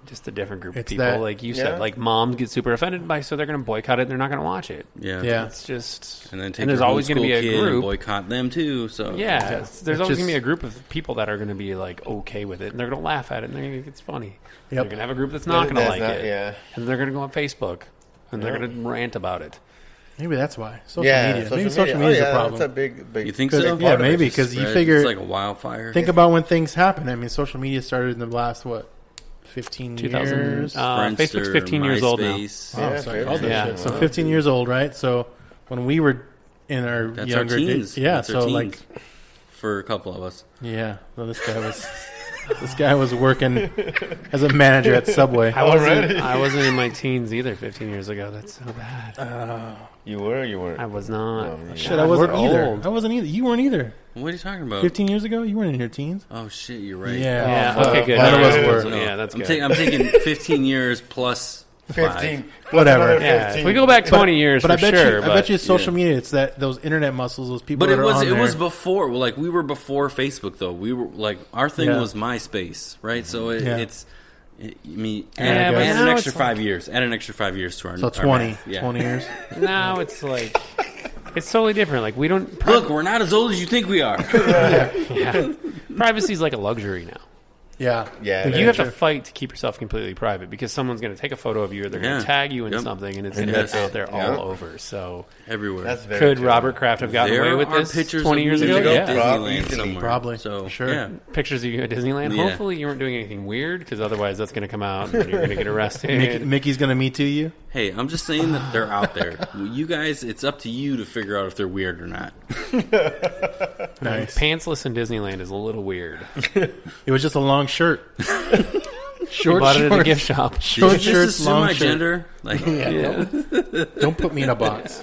just a different group of It's people. that- Like you said, like moms get super offended by, so they're going to boycott it. And they're not going to watch it. Yeah. It's just, And then take and there's your always going to be homeschool a kid and group. boycott them too. So Yeah, there's always going to just- be a group of people that are going to be like okay with it, and they're going to laugh at it, and they're going to think it's funny. They're going to have a group that's not going to like it, and they're going to go on Facebook, and they're going to rant about it. Maybe that's why. Social media. Maybe social media media is a problem. That's a big. You think so? Yeah, maybe, because you figure... It's like a wildfire. Think about when things happen. I mean, social media started in the last, 15 years? Facebook's 15 years old now. Yeah, so 15 years old, right? So when we were in our younger days... Yeah, so like... For a couple of us. Yeah, well, this guy was working as a manager at Subway. I wasn't in my teens either 15 years ago. That's so bad. You were or you weren't? I was not. No, Shit, I wasn't either. Old. I wasn't either. You weren't either. What are you talking about? 15 years ago? You weren't in your teens? Oh, shit, you're right. Yeah. Yeah. Okay. Good. None of us were. No, Yeah, that's I'm good. I'm taking 15 years plus 15. Whatever. Yeah, if we go back 20 years, But for I bet sure. you, I bet you it's social media. It's those internet muscles, those people But that are on it there. was before. Like, we were before Facebook, though. We were like, our thing Yeah. was MySpace, right? So it's. I mean, Yeah, add but an now extra it's 5 years. Add an extra 5 years to our. So our 20. math. Yeah. 20 years. Now it's like it's totally different. Like we don't Look, we're not as old as you think we are. yeah. Privacy's like a luxury now. Yeah. Yeah. Like, you have to fight to keep yourself completely private because someone's going to take a photo of you or they're going Yeah. to tag you in Yep. something and it's And going to that's be out it. there Yeah. all over. So Everywhere. That's very could true. Robert Kraft have gotten There away with are this pictures 20 of years me ago? at Yeah. Disneyland Easily. somewhere. Probably. So Sure. yeah. Pictures of you at Disneyland. Yeah. Hopefully you weren't doing anything weird because otherwise that's going to come out and you're going to get arrested. Mickey's going to me too you? Hey, I'm just saying that they're out there. You guys, it's up to you to figure out if they're weird or not. Nice. Pantsless in Disneyland is a little weird. It was just a long shirt. Short bought it at a gift shop. Short Did you just shirts, assume long my shirts. gender? Like, Don't put me in a box.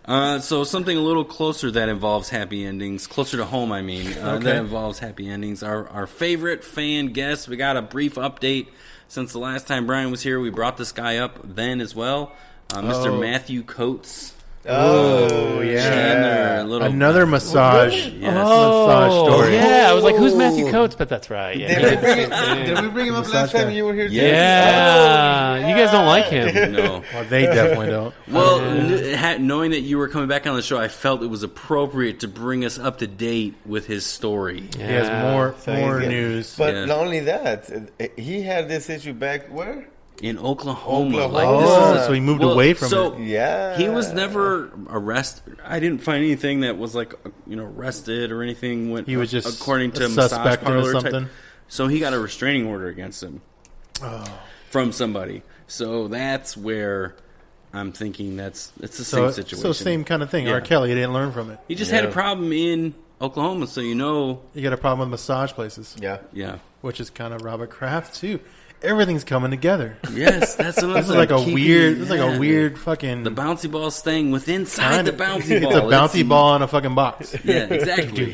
So something a little closer that involves happy endings, closer to home, I mean, that involves happy endings. Our favorite fan guest, we got a brief update since the last time Brian was here. We brought this guy up then as well, Mr. Matthew Coates. Oh, Chandler, Another massage. Yes. Massage story. Yeah, I was like, who's Matthew Coates? But that's right. Yeah, he did the same thing. Did we bring him up Massage last time guy. you were here? Yeah, you guys don't like him. No. Well, they definitely don't. Well, knowing that you were coming back on the show, I felt it was appropriate to bring us up to date with his story. He has more good. news. But Yeah. not only that, he had this issue back where? In Oklahoma. Oklahoma. This is So he moved away from it. Yeah. He was never arrested. I didn't find anything that was like, arrested or anything. Went, He was just according to a massage suspect or parlor something. type. So he got a restraining order against him from somebody. So that's where I'm thinking it's the same situation. So same kind of thing. Yeah. RKelly didn't learn from it. He just had a problem in Oklahoma, so You got a problem with massage places, Yeah. yeah. which is kind of Robert Kraft too. everything's coming together. Yes, that's another. This is like a weird. This is like a weird fucking. The bouncy ball staying within inside the bouncy ball. It's a bouncy ball in a fucking box. Yeah, exactly.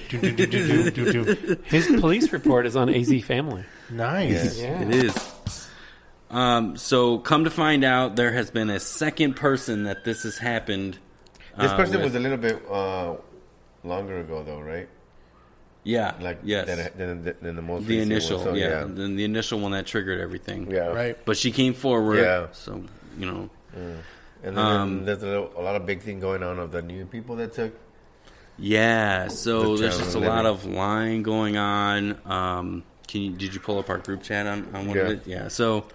His police report is on AZ Family. Nice. Yeah. It is. So come to find out, there has been a second person that this has happened. This person was a little bit longer ago, though, right? Yeah. Like yes. Than the most The recent initial, one. So, yeah. The initial one that triggered everything. Yeah. Right. But she came forward. Yeah. So, you know. And then there's a lot of big thing going on of the new people that took. Yeah. So The there's just a challenge lot living. of lying going on. Did you pull up our group chat on one of it? Yeah. So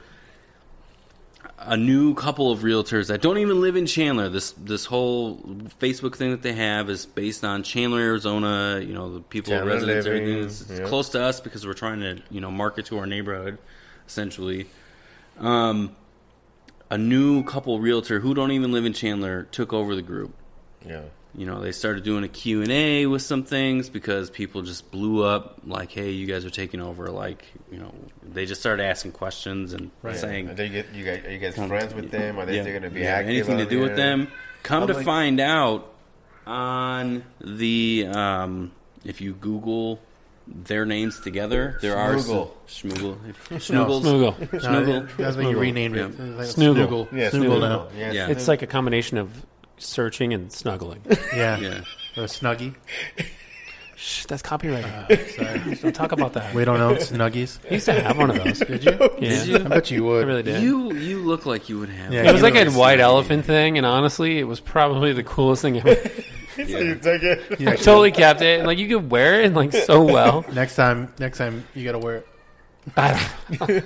a new couple of realtors that don't even live in Chandler. This whole Facebook thing that they have is based on Chandler, Arizona. You know, the people, Chandler residents, living, everything. It's close to us because we're trying to market to our neighborhood, essentially. A new couple realtor who don't even live in Chandler took over the group. Yeah. You know, they started doing a Q&A with some things because people just blew up like, hey, you guys are taking over. Like, you know, they just started asking questions and saying, Are you guys friends with them? Are they still going to be active? anything to do with them? Come to find out on the, if you Google their names together, there are Schmoogle. Schmoogles. Snoogle. That's what you renamed it. Yeah. Like Snoogle. Yeah, Snoogle now. Yeah. Yeah. It's like a combination of searching and snuggling. Yeah. Yeah. Or a Snuggie. Shh, that's copyrighted. Sorry. Don't talk about that. We don't own Snuggies. I used to have one of those. Did you? Yeah. you? I bet you I would. really did. You look like you would have. Yeah, It was you like a look white elephant thing, and honestly, it was probably the coolest thing ever. So you took it. Yeah. I totally kept it. Like, you could wear it like so well. Next time you gotta wear it.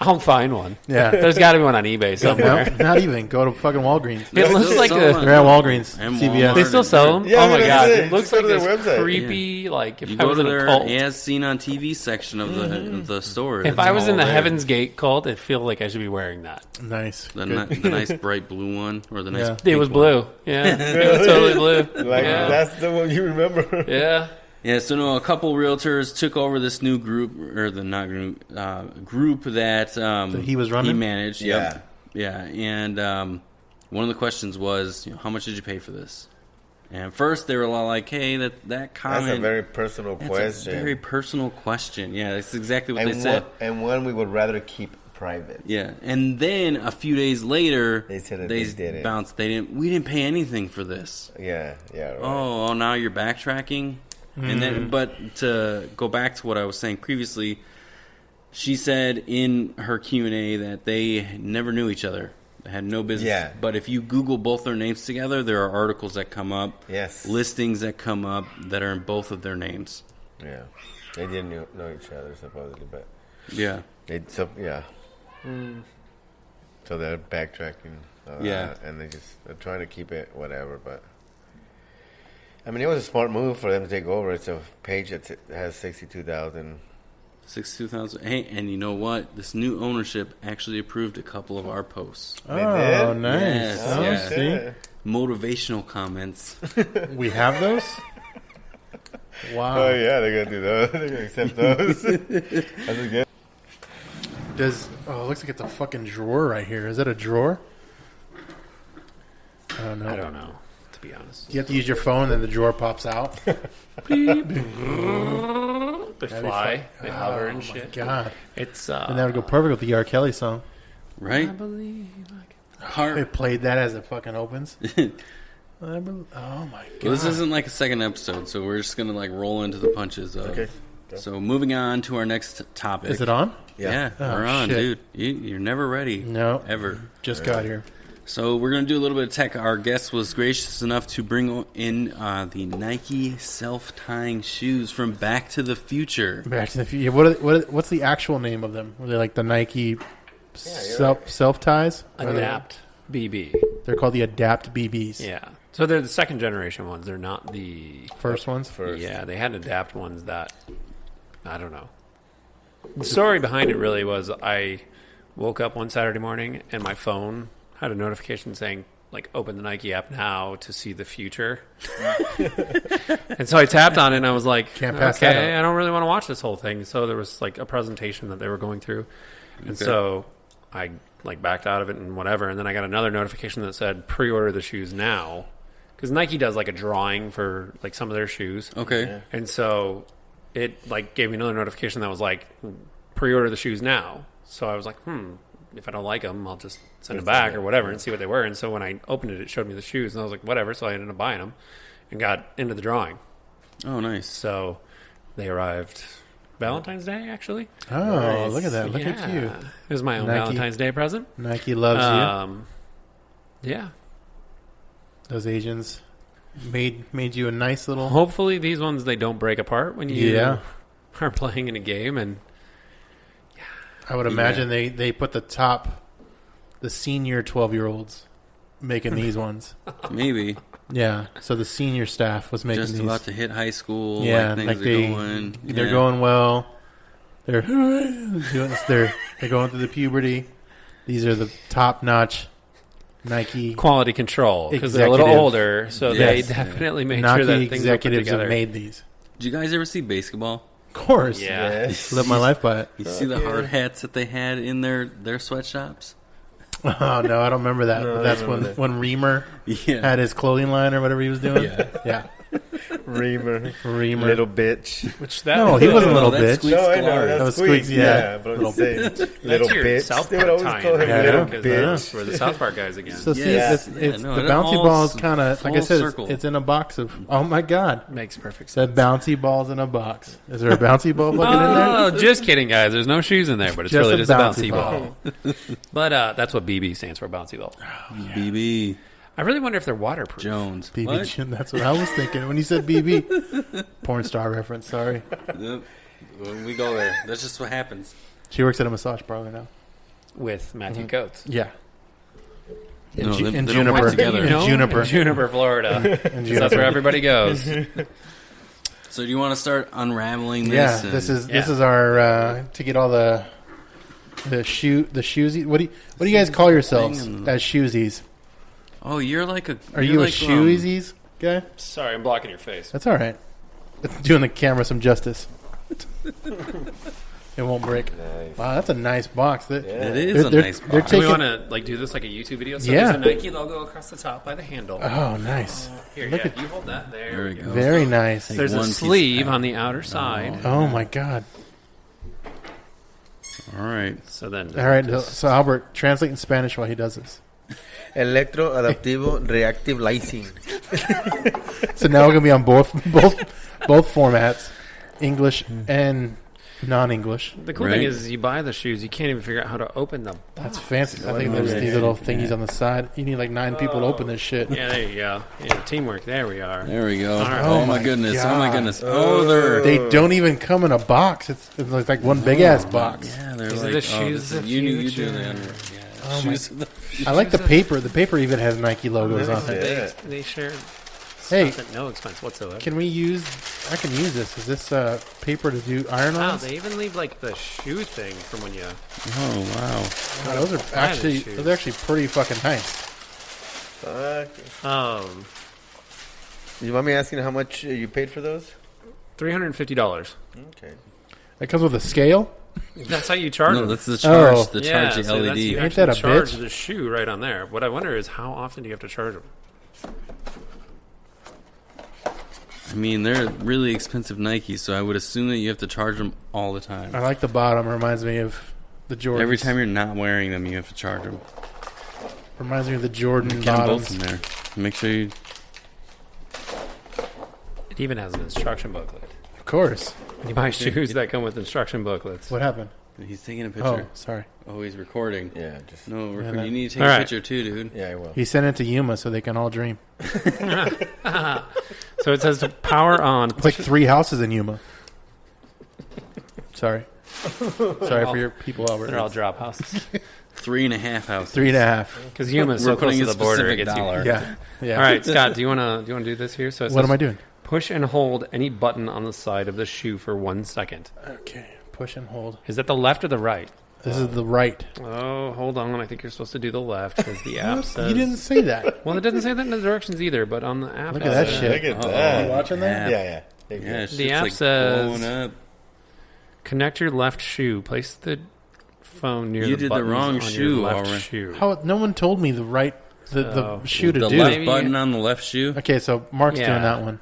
I'll find one. Yeah. There's got to be one on eBay somewhere. No, not even. Go to fucking Walgreens. It looks like They're at Walgreens. And CVS. Walmart. They still sell them? Yeah, Oh my that's god. it. It looks Just like go to their this website. creepy, like if You I go was to in a their cult. as seen on TV section of the store. If It's I was in all the there. Heaven's Gate cult, I feel like I should be wearing that. Nice. The Good. nice bright blue one, or the nice. Yeah. It pink was one. blue. Yeah. It was totally blue. Like, yeah. that's the one you remember. Yeah. Yeah, so no, a couple realtors took over this new group, or the not group, group that he was running? He managed. Yep. Yeah, and one of the questions was, how much did you pay for this? And first they were a lot like, hey, that comment. That's a very personal that's question. a very personal question. Yeah, that's exactly what they and said. one we would rather keep private. Yeah, and then a few days later, They said that they did it. bounced. We didn't pay anything for this. Yeah, right. Oh, now you're backtracking? And then, but to go back to what I was saying previously, she said in her Q&A that they never knew each other. They had no business. Yeah. But if you Google both their names together, there are articles that come up, Yes. listings that come up that are in both of their names. Yeah. They didn't know each other, supposedly, but Yeah. yeah. So they're backtracking. Yeah. And they're trying to keep it whatever, but I mean, it was a smart move for them to take over. It's a page that has 62,000. 62,000. Hey, and you know what? This new ownership actually approved a couple of our posts. Oh, did? nice. Yes, Oh, yes. see? Motivational comments. We have those? Wow. Oh, yeah, they're going to do those. They're going to accept those. That's a good. It looks like it's a fucking drawer right here. Is that a drawer? I don't know. I don't know, to be honest. You have to use your phone, and the drawer pops out. They fly, they hover and shit. God. It's And that would go perfect with the RKelly song. Right? believe They Heart. played that as it fucking opens. Oh, my God. Well, this isn't like a second episode, so we're just going to roll into the punches of. Okay. So moving on to our next topic. Is it on? Yeah, Oh, we're on, shit. dude. You're never ready. No. Ever. Just got here. So we're going to do a little bit of tech. Our guest was gracious enough to bring in the Nike self-tying shoes from Back to the Future. Back to the Future. What's the actual name of them? Are they like the Nike self ties? Adapt BB. They're called the Adapt BBs. Yeah. So they're the second generation ones. They're not the First ones? First. Yeah, they had Adapt ones that I don't know. The story behind it really was I woke up one Saturday morning and my phone had a notification saying, open the Nike app now to see the future. And so I tapped on it and I was like, Can't pass that okay, up. I don't really want to watch this whole thing. So there was a presentation that they were going through. And so I like backed out of it and whatever. And then I got another notification that said pre-order the shoes now. Because Nike does like a drawing for like some of their shoes. Okay. Yeah. And so it like gave me another notification that was like pre-order the shoes now. So I was like, if I don't like them, I'll just send them back or whatever and see what they were. And so when I opened it, it showed me the shoes and I was like, whatever. So I ended up buying them and got into the drawing. Oh, nice. So they arrived Valentine's Day, actually. Oh, Nice. look at that. Look at you. It was my own Nike. Valentine's Day present. Nike loves you. Yeah. Those Asians made you a nice little... Hopefully these ones, they don't break apart when you Yeah. are playing in a game. And I would imagine they put the senior 12-year-olds making these ones. Maybe. Yeah, so the senior staff was making Just these. about to hit high school. Yeah, like things like are going. they're Yeah. going well. They're going through the puberty. These are the top-notch Nike quality control because they're a little Executive. older. So Yes. they definitely made Nike sure that things were put executives have together. made these. Did you guys ever see basketball? Of course. Yeah. Yes. Live my life by it. You see the hard hats that they had in their sweatshops? Oh, no, I don't remember that. No, I That's don't remember that. when Reamer Yeah. had his clothing line or whatever he was doing. Yeah. Reamer. Reamer. Little bitch. Which that No, he wasn't a little that's bitch. Squeaks No, I know. Clark. That's That was Squeaks. Squeaks, yeah. But I'm Little saying, little That's your bitch. South They would Park always time. call him Yeah, little Because bitch. we're the South Park guys again. So see, Yeah. it's No, the it bouncy all ball is kind of, like I full said, circle. it's in a box of, oh my God. Makes perfect Said sense. bouncy balls in a box. Is there a bouncy ball bucket in there? Oh, just kidding, guys. There's no shoes in there, but it's really just a bouncy ball. ball. But that's what BB stands for, bouncy ball. BB I really wonder if they're waterproof. Jones. BB What? Chin, that's what I was thinking when you said BB. Porn star reference, sorry. Yep. When we go there, that's just what happens. She works at a massage parlor now. With Matthew Coates. Yeah. No, Ju- they in don't work Juniper. together. In Juniper. In Juniper, Florida. And 'Cause that's Juniper. where everybody goes. So do you want to start unraveling this? Yeah, and- this is Yeah. our to get all the shoesies. What do you guys call yourselves Thing. as shoesies? Oh, you're like a. Are you're you a like, shoesies guy? Sorry, I'm blocking your face. That's all right. It's doing the camera some justice. It won't break. Nice. Wow, that's a nice box. It is They're- a nice they're box. Do we taking- want to like do this like a YouTube video? So Yeah. there's a Nike logo across the top by the handle. Oh, nice. Here, look yeah, at- you hold that there. There we go. Very nice. Like There's a one piece sleeve of- on the outer side. Oh my God. All right. So then, All right, so Albert, translate in Spanish while he does this. Electroadaptivo reactive lysine. So now we're gonna be on both formats, English and non-English. the cool Right. thing is, you buy the shoes, you can't even figure out how to open them. That's fancy. I think there's these little thingies on the side. You need like 9 people to open this shit. Yeah, there you go. Yeah, teamwork. There we are. There we go. right. Oh, Oh my my goodness. Oh my God. goodness. Oh, they're. They don't even come in a box. It's like one big ass box. Yeah, they're These are like the oh, shoes this of is- the you do future. the under. Yeah, Oh my- shoes of the I like the paper. The paper even has Nike logos on it. Yeah. They share Hey, stuff at no expense whatsoever. can we use? I can use this. Is this paper to do Wow, iron-ons? they even leave like the shoe thing from when you. Oh wow. Wow, those are actually pretty fucking nice. Fuck. You want me asking how much you paid for those? $350. Okay. It comes with a scale. That's how you charge No, them. that's the charge. Oh. The Yeah, charge so the that's- LED. you Ain't actually that a charge bitch? the shoe right on there. What I wonder is how often do you have to charge them? I mean, they're really expensive Nike, so I would assume that you have to charge them all the time. I like the bottom. Reminds me of the Jordan. Every time you're not wearing them, you have to charge them. Reminds me of the Jordan Get them both bottoms. in there. Make sure you. It even has an instruction booklet. Of course. When you buy shoes that come with instruction booklets. What happened? He's taking a Oh, picture. sorry. Oh, he's recording. Yeah, just No, Yeah, that- you need to take All a right. picture too, dude. yeah, I will. He sent it to Yuma so they can all dream. So it says to power on. It's like 3 houses in Yuma. Sorry. Sorry for your people, Albert. They're all drop houses. 3.5 houses. 3.5. Because Yuma is We're so close putting to a the border. It specific gets you. dollar. Yeah. Yeah. All right, Scott, do you want to do this here? So it What says, am I doing? push and hold any button on the side of the shoe for 1 second. Okay. Push and hold. Is that the left or the right? This is the right. Oh, hold on. I think you're supposed to do the left because the app says. You didn't say that. Well, it doesn't say that in the directions either, but on the app, Look it at that says- shit. Look at Uh-oh. that. You watching that? Yeah. Yeah, The app like says- blowing up. Connect your left shoe. Place the phone near You the did the buttons wrong on shoe, your left Alright. shoe. How? No one told me the shoe to The do. left button on the left shoe. Okay, so Mark's Yeah. doing that one.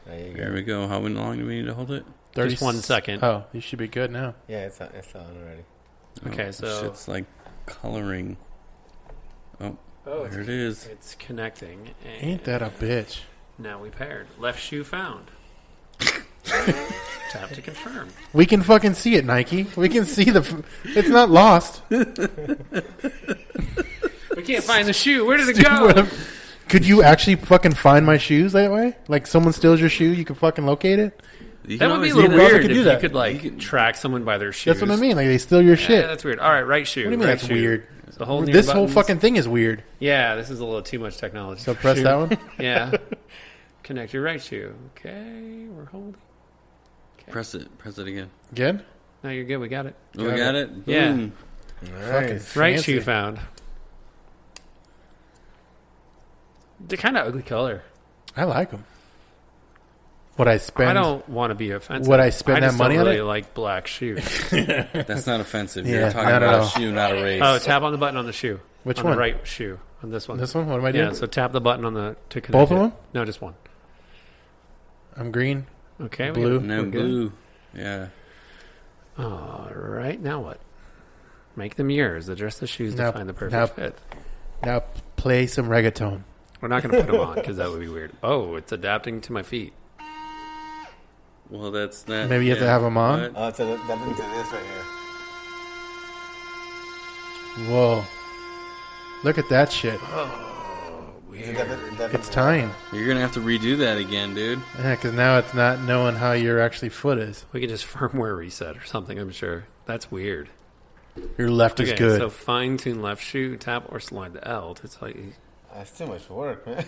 There you There go. we go. How long do we need to hold it? 30 Just 1 second. Oh, you should be good now. Yeah, it's on already. Okay, Oh, so- shit's like coloring. Oh, there it is. It's connecting. And Ain't that a bitch? Now we paired. Left shoe found. Tap to confirm. We can fucking see it, Nike. We can see it's not lost. We can't find the shoe. Where did it go? Could you actually fucking find my shoes that way? Like someone steals your shoe, you can fucking locate it? You That can would be a always little do that. They weird could if do you that. could like track someone by their shoes. That's what I mean. Like they steal your Yeah, shit. that's weird. All right, right shoe. What do you mean right that's shoe. weird? So hold This whole fucking thing is weird. Yeah, this is a little too much technology. So for press shoe. that one. Yeah. Connect your right shoe. Okay, we're holding. Press it again. Good? No, you're good. We got it. We got it. Yeah. Boom. Fucking Nice. Right fancy. shoe found. They're kind of ugly color. I like them. Would I spend? I don't want to be offensive. Would I spend that just money don't on really it? like black shoes. That's not offensive. Yeah, You're talking not at about all. a shoe, not a race. Oh, tap on the button on the shoe. Which on one? The right shoe. On this one. This one? What am I doing? Yeah, so tap the button on the to connect Both of it. them? No, just one. I'm green. Okay. Blue. No we're good. blue. Yeah. All right. Now what? Make them yours. Adjust the shoes Now- to find the perfect now- fit. Now play some reggaeton. We're not going to put them on because that would be weird. Oh, it's adapting to my feet. Well, that's not. Maybe you have to have 'em on? What? Oh, so that into this right here. Whoa. Look at that shit. That- It's time. You're gonna have to redo that again, dude. Yeah, because now it's not knowing how your actually foot is. We could just firmware reset or something, I'm sure. That's weird. Your left is Okay, good. so fine tune left shoe, tap or slide the L. It's like That's too much work, man.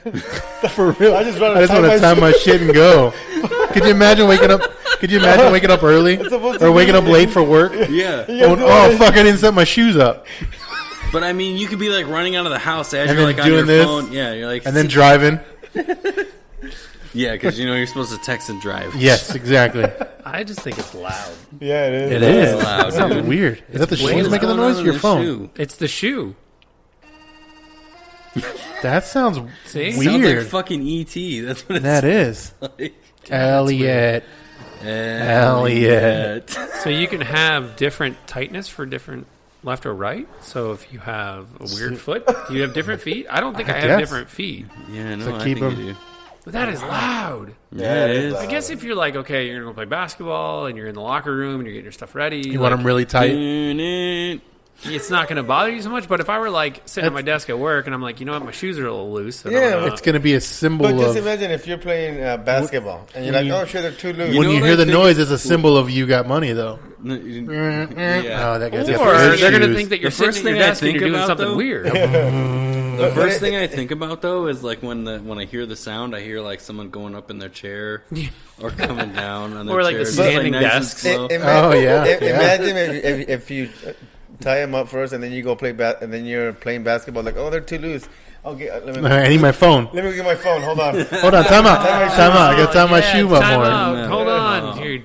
For real. I just I just want to time my shit and go. Could you imagine waking up? Could you imagine waking up early supposed to or waking be- up late for work? Yeah. Oh fuck! I didn't set my shoes up, But I mean, you could be like running out of the house as And you're then like on your doing this, phone. Yeah, you're like. and then driving. Yeah, because you know you're supposed to text and drive. Yes, exactly. I just think it's loud. Yeah, it is. It is. It's loud, That sounds dude. weird. Is that the What shoes is making the going noise on or your in the phone? shoe? It's the shoe. That sounds See? Sounds weird. like fucking ET. That's what it That is. sounds like. Elliot. Elliot. So you can have different tightness for different left or right. So if you have a weird foot, do you have different feet? I don't think I have guess. different feet. Yeah, no, So I keep think 'em- you do. But that is loud. Yeah, it is. I guess if you're like, okay, you're going to play basketball and you're in the locker room and you're getting your stuff ready. You want them really tight? It's not going to bother you so much. But if I were like sitting at my desk at work and I'm like, you know what, my shoes are a little loose. I don't Yeah, wanna- It's going to be a symbol But just of. imagine if you're playing basketball and you're like, oh, sure, they're too loose. When know you what hear I the think- noise, it's a symbol of you got money, though. Yeah. Oh, that guy's got or good they're going to shoes. think that you're The sitting first at your thing I desk and think you're doing about, something though- weird. The first thing I think about though is like when I hear the sound, I hear like someone going up in their chair or coming down on their Or, like, chair. the Just, standing nice and desks. slow. Oh, yeah, yeah. Imagine if you tie them up first and then you go play and then you're playing basketball. Like, oh, they're too loose. Okay, I need my phone. let me get my phone. Hold on. Hold on, time out. Time out. I got to tie my shoe up time more. out. No. Hold on. Oh. You're,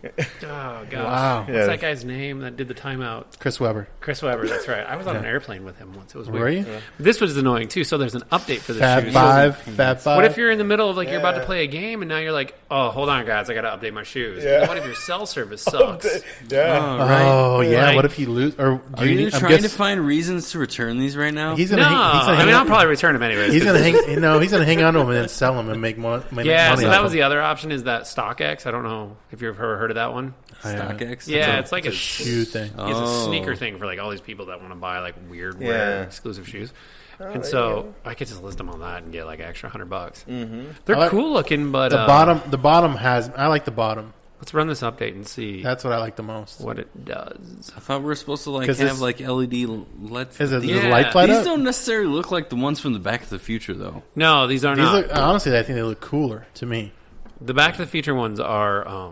oh, gosh. Wow. What's Yeah. that guy's name that did the timeout? Chris Webber. Chris Webber, that's right. I was on an airplane with him once. It was weird. Were you? This was annoying, too. So there's an update for the Fab shoes. Five. Fab Five. What if you're in the middle of, like, you're about to Yeah. play a game, and now you're like, oh, hold on, guys, I got to update my shoes. Yeah. And what if your cell service sucks? Yeah. Oh, right. Oh, yeah. Like- What if you lose? Or do Are you I'm trying to guess- find reasons to return these right now? He's No, gonna hang, he's gonna I hang mean, I'll on- probably return them anyways. He's gonna hang. No, he's gonna hang on to them and then sell them and make money. Yeah, money so off that was them. the other option is that StockX. I don't know if you've ever heard of that one. StockX. Yeah, it's like It's a shoe thing. It's Oh. a sneaker thing for like all these people that want to buy like weird, Yeah. rare, exclusive shoes. And so I could just list them on that and get like extra $100. Mm-hmm. They're I like- cool looking, but The bottom. The bottom has. I like the bottom. let's run this update and see That's what I like the most. what it does. I thought we were supposed to like 'Cause have it's- like LED LEDs. Is it Yeah. the light light These up? don't necessarily look like the ones from the Back to the Future, though. No, these are These not. look, honestly, I think they look cooler to me. The Back to the Future ones are.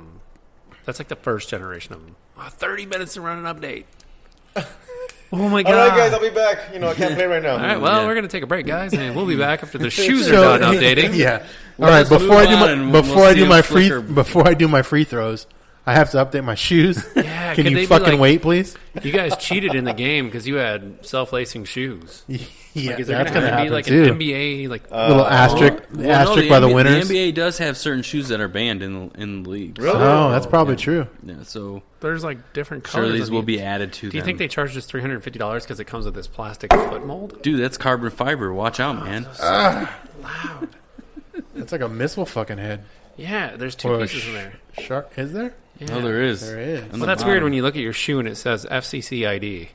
That's like the first generation of them. 30 minutes to run an update. Oh my god! All right, guys, I'll be back. You know, I can't play right now. All right, well, Yeah. we're gonna take a break, guys, and we'll be back after the shoes are So- done updating. Yeah. We'll All right. just move Before I do on my and we'll before I see do a my free flicker. before I do my free throws, I have to update my shoes. Yeah, Can could they you be fucking like- wait, please? You guys cheated in the game because you had self-lacing shoes. Yeah, Like, is there that's going gonna to be happen like too. an NBA like Little asterisk, asterisk by the winners. The NBA does have certain shoes that are banned in the league. Really? Oh, that's probably true. Yeah, so there's like different colors. sure these on will each. be added to them. Do you think they charge us $350 because it comes with this plastic foot mold? Dude, that's carbon fiber. Watch out, man. Loud. It's like a missile fucking head. Yeah, there's two Or a pieces in there. Shark? Is there? Yeah. Oh, there is. There is. On Well, the that's bottom. weird when you look at your shoe and it says FCC ID.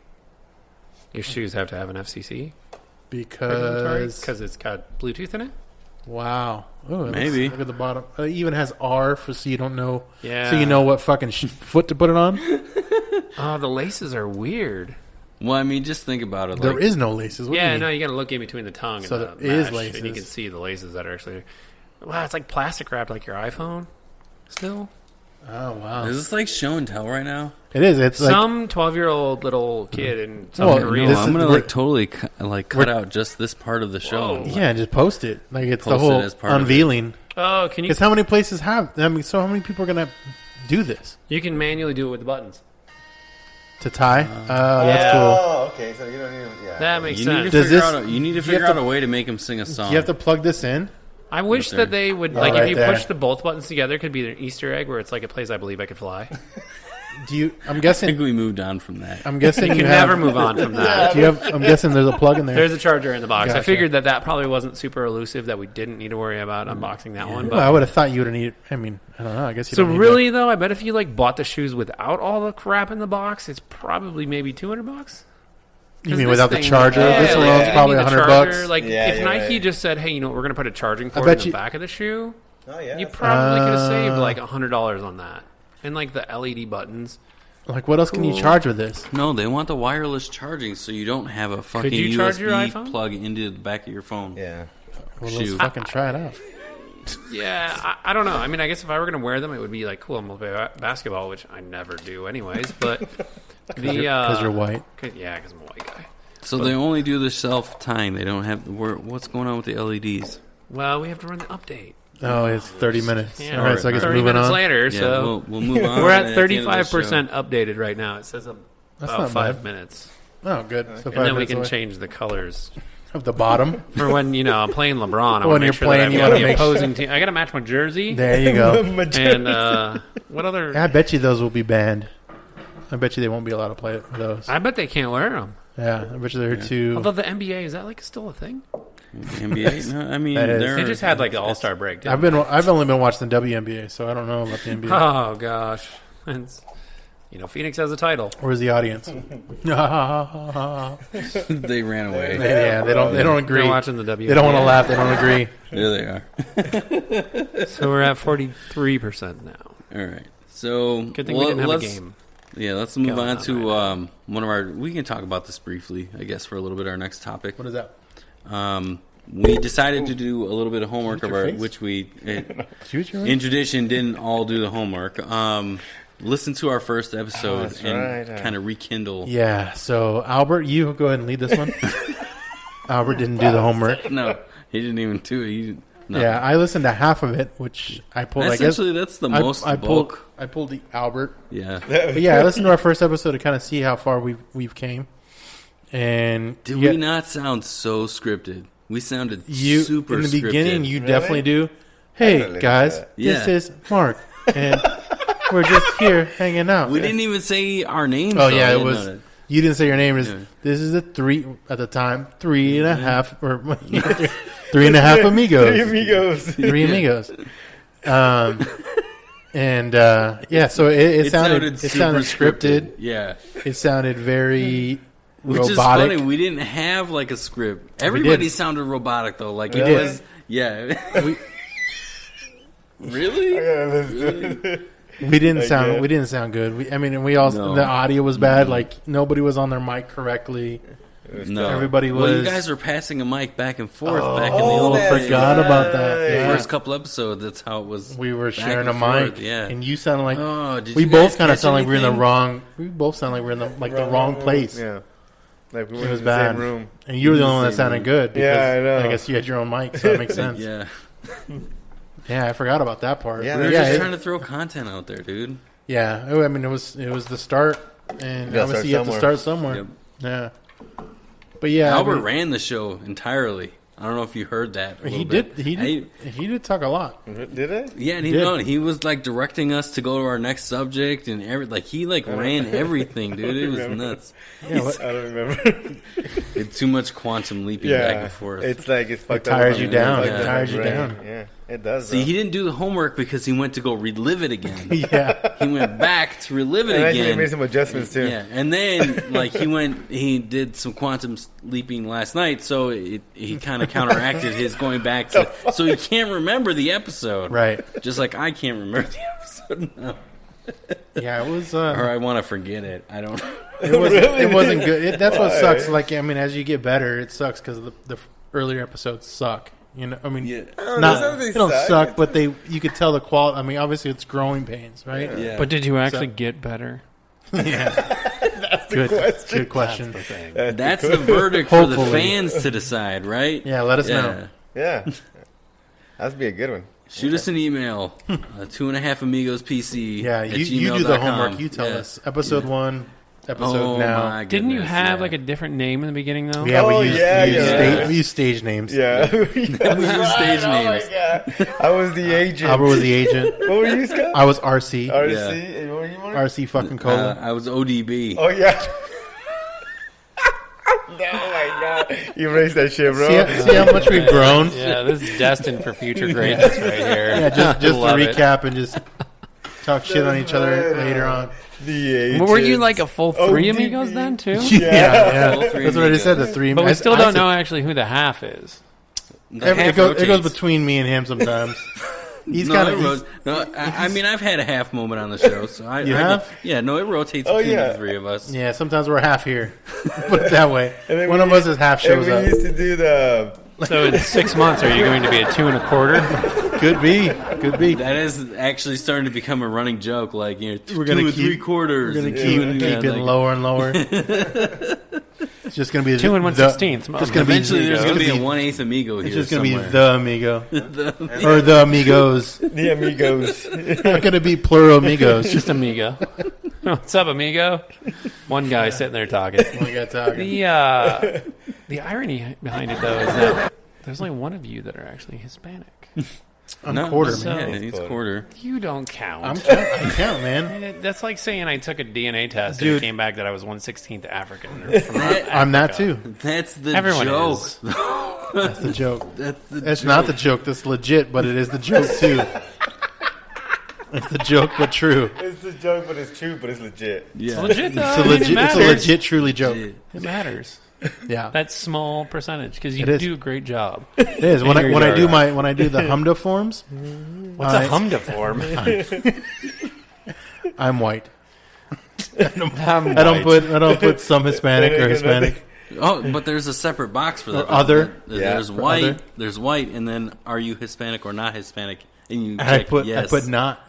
Your shoes have to have an FCC Because it's got Bluetooth in it. wow, oh, Maybe. look at the bottom. It even has R for so you don't know. Yeah. So you know what fucking foot to put it on. Oh, the laces are weird. Well, I mean, just think about it. There Like, is no laces. What do you Yeah, mean? no, you got to look in between the tongue So and the there is mesh, laces. and you can see the laces that are actually. Wow, it's like plastic wrapped, like your iPhone. Still, Oh wow, is this like show and tell right now? it is. It's like some 12-year-old little kid in South Well, Korea. this I'm is- gonna we're- like totally cut out just this part of the show. Whoa. yeah, just post it. Like it's the Post it whole as part of it. unveiling. Oh, can you? Because how many places have? I mean, so how many people are gonna do this You can manually do it with the buttons. to tie? That's cool. Oh, okay. So you don't even. Yeah. That makes You need to sense. Does figure this- out. You need to you figure have out to- a way to make him sing a song. You have to plug this in. I wish Right that there. they would Oh, like right if you there. push the both buttons together, it could be an Easter egg where it's like it plays "I Believe I Could Fly." Do you? I'm I think guessing. we moved on from that. I'm guessing You you can have, never move on from that. Do you have? I'm guessing there's a plug in there. There's a charger in the box. I Gotcha. figured that probably wasn't super elusive, that we didn't need to worry about unboxing that one. Well, I But would have thought you would have needed. I mean, I don't know. I guess you so don't need really though, I bet if you like bought the shoes without all the crap in the box, it's probably maybe $200. You mean without the thing- charger? Yeah, This like, one's you probably need the $100 charger. bucks. Like Yeah, if you're Nike right. just said, "Hey, you know what? We're going to put a charging cord bet in the you- back of the shoe," Oh yeah. you probably could have saved like $100 on that. And like the LED buttons. Like, what else can you charge with this? No, they want the wireless charging, so you don't have a fucking you charge your USB iPhone? plug into the back of your phone. Yeah. Well, let's Shoot. fucking try it out. Yeah, I don't know. I mean, I guess if I were going to wear them, it would be like, cool, I'm going to play basketball, which I never do anyways. But Because you're white. Yeah, because I'm a white guy. So they only do the self time. They don't have. What's going on with the LEDs? Well, we have to run the update. Oh, it's 30 minutes. Yeah, All right, so I guess 30 moving minutes on. later, Yeah, so we'll move on. we're and at the end of the 35% updated right now. It says That's about not 5 bad. minutes. Oh, good. So And then we minutes can away. change the colors. Of the bottom. For when, I'm playing LeBron, I When want to you're make sure playing, that you I've got wanna the make sure- opposing team. I got to match my jersey. There you go. And what other... I bet you those will be banned. I bet you they won't be allowed to play those. I bet they can't wear them. Yeah, I bet you they're too. Although the NBA, is that like still a thing? NBA. No, I mean, That is. they're- They just had like the All-Star break. didn't I've only been watching the WNBA, so I don't know about the they? NBA. Oh, gosh. It's, Phoenix has a title. Where's the audience? yeah, they ran away. they don't agree. They're watching the WNBA. They don't want to laugh. They don't agree. There they are. So we're at 43% now. All right. So Good thing we didn't have a game. Yeah, let's move going on on to right one of our. We can talk about this briefly, I guess, for a little bit. Our next topic. What is that? We decided to do a little bit of homework Shoot of your our, face? which we, Shoot your in tradition, didn't all do the homework. Listen to our first episode that's and right. kind of rekindle. Yeah. So Albert, you go ahead and lead this one. Albert didn't do the homework. No, he didn't even do it. No. Yeah, I listened to half of it, which I pulled. I guess Essentially, that's the most I pulled. bulk. I pulled the Albert. Yeah. But yeah, I listened to our first episode to kind of see how far we've came. And Did yeah, we not sound so scripted? We sounded you super in the scripted. beginning, you Really? definitely do. I Hey don't guys, like this Yeah. is Mark, and we're just here hanging out. We didn't even say our names. Oh though. yeah, I it didn't was. know that. You didn't say your name. Yeah. This is a three at the time, 3.5 or 3.5 amigos. amigos. Three amigos. Yeah, so it sounded super scripted. Yeah. It sounded very Which robotic. is funny. We didn't have like a script. Everybody sounded robotic though. Like it did. was. Yeah. Really? We didn't Like sound. that. We didn't sound good. We all. No. The audio was bad. Like nobody was on their mic correctly. No. Everybody Well, you was- guys were passing a mic back and forth back in the Oh, old. that's Forgot about that. right. The Yeah. first couple episodes. That's how it was. We were back sharing a and mic, forth, yeah. and you sounded like Oh, did we you both guys kind of catch sound like we were in the anything? wrong. We both sound like we were in the wrong place. Yeah. Like we It were was in the bad. same room. And you were the only one that Same sounded room. good. Because Yeah, I know. I guess you had your own mic, so that makes sense. Yeah. Yeah, I forgot about that part. Yeah, We were yeah, just it- trying to throw content out there, dude. Yeah, I mean, it was the start, and You gotta obviously start you have to somewhere. start somewhere. Yep. Yeah, but yeah, Albert I mean, ran the show entirely. I don't know if you heard that. a he little did. bit. He did talk a lot. Did it? Yeah, and did. he was like directing us to go to our next subject and he ran everything, dude. It was remember. nuts. Yeah, what- I don't remember. It's too much quantum leaping back and forth. It's like it's fucked tires up. you down. It tires you down. Yeah, it does. See, he didn't do the homework because he went to go relive it again. yeah, He went back to relive it and actually again. made some adjustments too. Yeah, and then he did some quantum leaping last night, so he kind of counteracted his going back to. So he can't remember the episode, right. Just like I can't remember the episode now, Yeah, it was. or I want to forget it. I don't. It wasn't. Really? It wasn't good. That's what Why? sucks. Like, I mean, as you get better, it sucks because the earlier episodes suck. You know, I mean, Yeah. not they don't suck, but you could tell the quality. I mean, obviously, it's growing pains, right? Yeah. But did you actually get better? Yeah. Good question. Good question. That's the thing. That's the verdict for the Hopefully. fans to decide, right? Yeah, let us know. Yeah, that'd be a good one. Shoot us an email, 2.5 Amigos PC. Yeah, at you do the gmail.com. homework. You tell Yeah. us. Episode 1, episode Oh now. my Didn't you goodness, have yeah. like a different name in the beginning though? Yeah, Oh, we use, yeah, we use yeah. Stage, we use stage names. Yeah, We use stage Oh names. my god, I was the agent. Albert was the agent. What were you, Scott? I was RC. RC. Yeah. And what were you, Mark? RC fucking Cola. I was ODB. Oh yeah. Oh my god, you raised that shit, bro. See how much we've grown? Yeah, this is destined for future greatness right here. Yeah, just to Love it. recap and just talk shit on each other later on. The agent. Well, were you like a full three ODB. amigos then too? Yeah, All three that's what I just said. The amigos. three. But we still I don't said- know actually who the half is. The half It goes rotates. between me and him sometimes. He's No, kind it of. ro- no, I mean, I've had a half moment on the show. So You have? Yeah, no, it rotates Oh, between yeah. the three of us. Yeah, sometimes we're half here. Put it that way. And then One we of us is half And shows we up. used to do the. So in 6 months, are you going to be a 2 1/4? Could be. Could be. That is actually starting to become a running joke. Like, you know, We're gonna 2 and keep- 3/4. We're gonna and keep 2 and- getting like- lower and lower. It's just gonna be 2 and 1/16. Just gonna be. Eventually, there's it's going to be a be- 1/8 amigo here. It's just gonna somewhere. be the amigo The- or the amigos. The amigos. It's not gonna be plural amigos. Just amigo. What's up, amigo? One guy sitting there talking. We got talking. The irony behind it though is that there's only one of you that are actually Hispanic. I'm No, quarter, so- man. Yeah, he's quarter. You don't count. I count, man. That's like saying I took a DNA test and Dude. it came back that I was 1/16 African. Or from I'm that too. That's the Everyone joke. is. That's the joke. That's the That's joke. not the joke. That's legit, but it is the joke too. It's the joke, but true. It's a joke, but it's true, but it's legit. Yeah. It's legit though. It's I a mean, legit. it It's a matters. legit, truly joke. It matters. Yeah, That small percentage because you It is. do a great job. it is. When Here I you are. when I do the Humda forms, What's a humda form? I'm white. I I don't put some Hispanic or Hispanic. Oh, but there's a separate box for that. Or other. There's Yeah, white. other. There's white, and then are you Hispanic or not Hispanic? And you I check put yes. not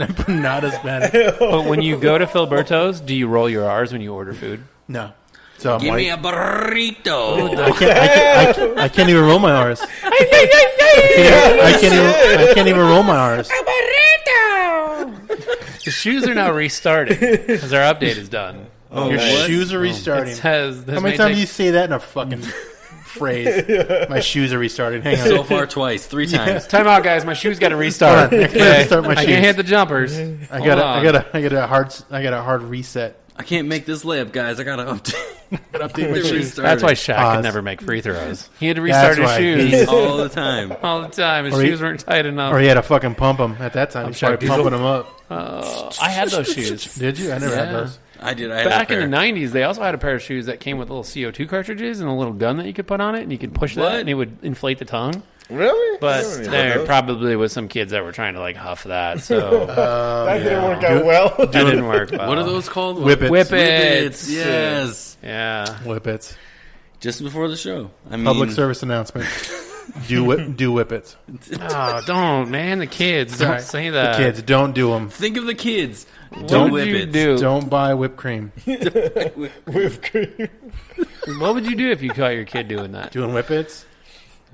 Hispanic. But when you go to Philberto's, do you roll your R's when you order food? No, so I'm Give white. me a burrito. I can't even roll my R's. I can't even roll my R's. The shoes are now restarting because our update is done. Oh, Your what? shoes are It restarting. says this How many may times take- do you say that in a fucking phrase? My shoes are restarting. Hang on. So far, twice, 3 times. Time out, guys. My shoes got to restart. Hold on. I gotta Okay. start my I shoes. can't hit the jumpers. I Hold got on. a hard reset. I can't make this layup, guys. I gotta update. Update my shoes. Restarted. That's why Shaq Pause. could never make free throws. He had to restart That's his why. shoes all the time. all the time. His Or he- shoes weren't tight enough. Or he had to fucking pump them at that time. He's Shaq probably Diesel. pumping them up. I had those shoes. Did you? I never had Yeah. those. I did. I had Back a pair. in the 90s, they also had a pair of shoes that came with little CO2 cartridges and a little gun that you could put on it, and you could push What? that, and it would inflate the tongue. Really? But I don't even there know. probably was some kids that were trying to like huff that, so That didn't work out well. that didn't work well. What are those called? Whippets. Whippets. Yes. Yeah. Whippets. Just before the show. I mean, Public service announcement. Do whippets. Oh, don't, man. The kids. Don't Sorry. say The that. kids, don't do them. Think of the kids. What Don't would you whippets. do? Don't buy whipped cream. Whipped cream. What would you do if you caught your kid doing that? Doing whippets.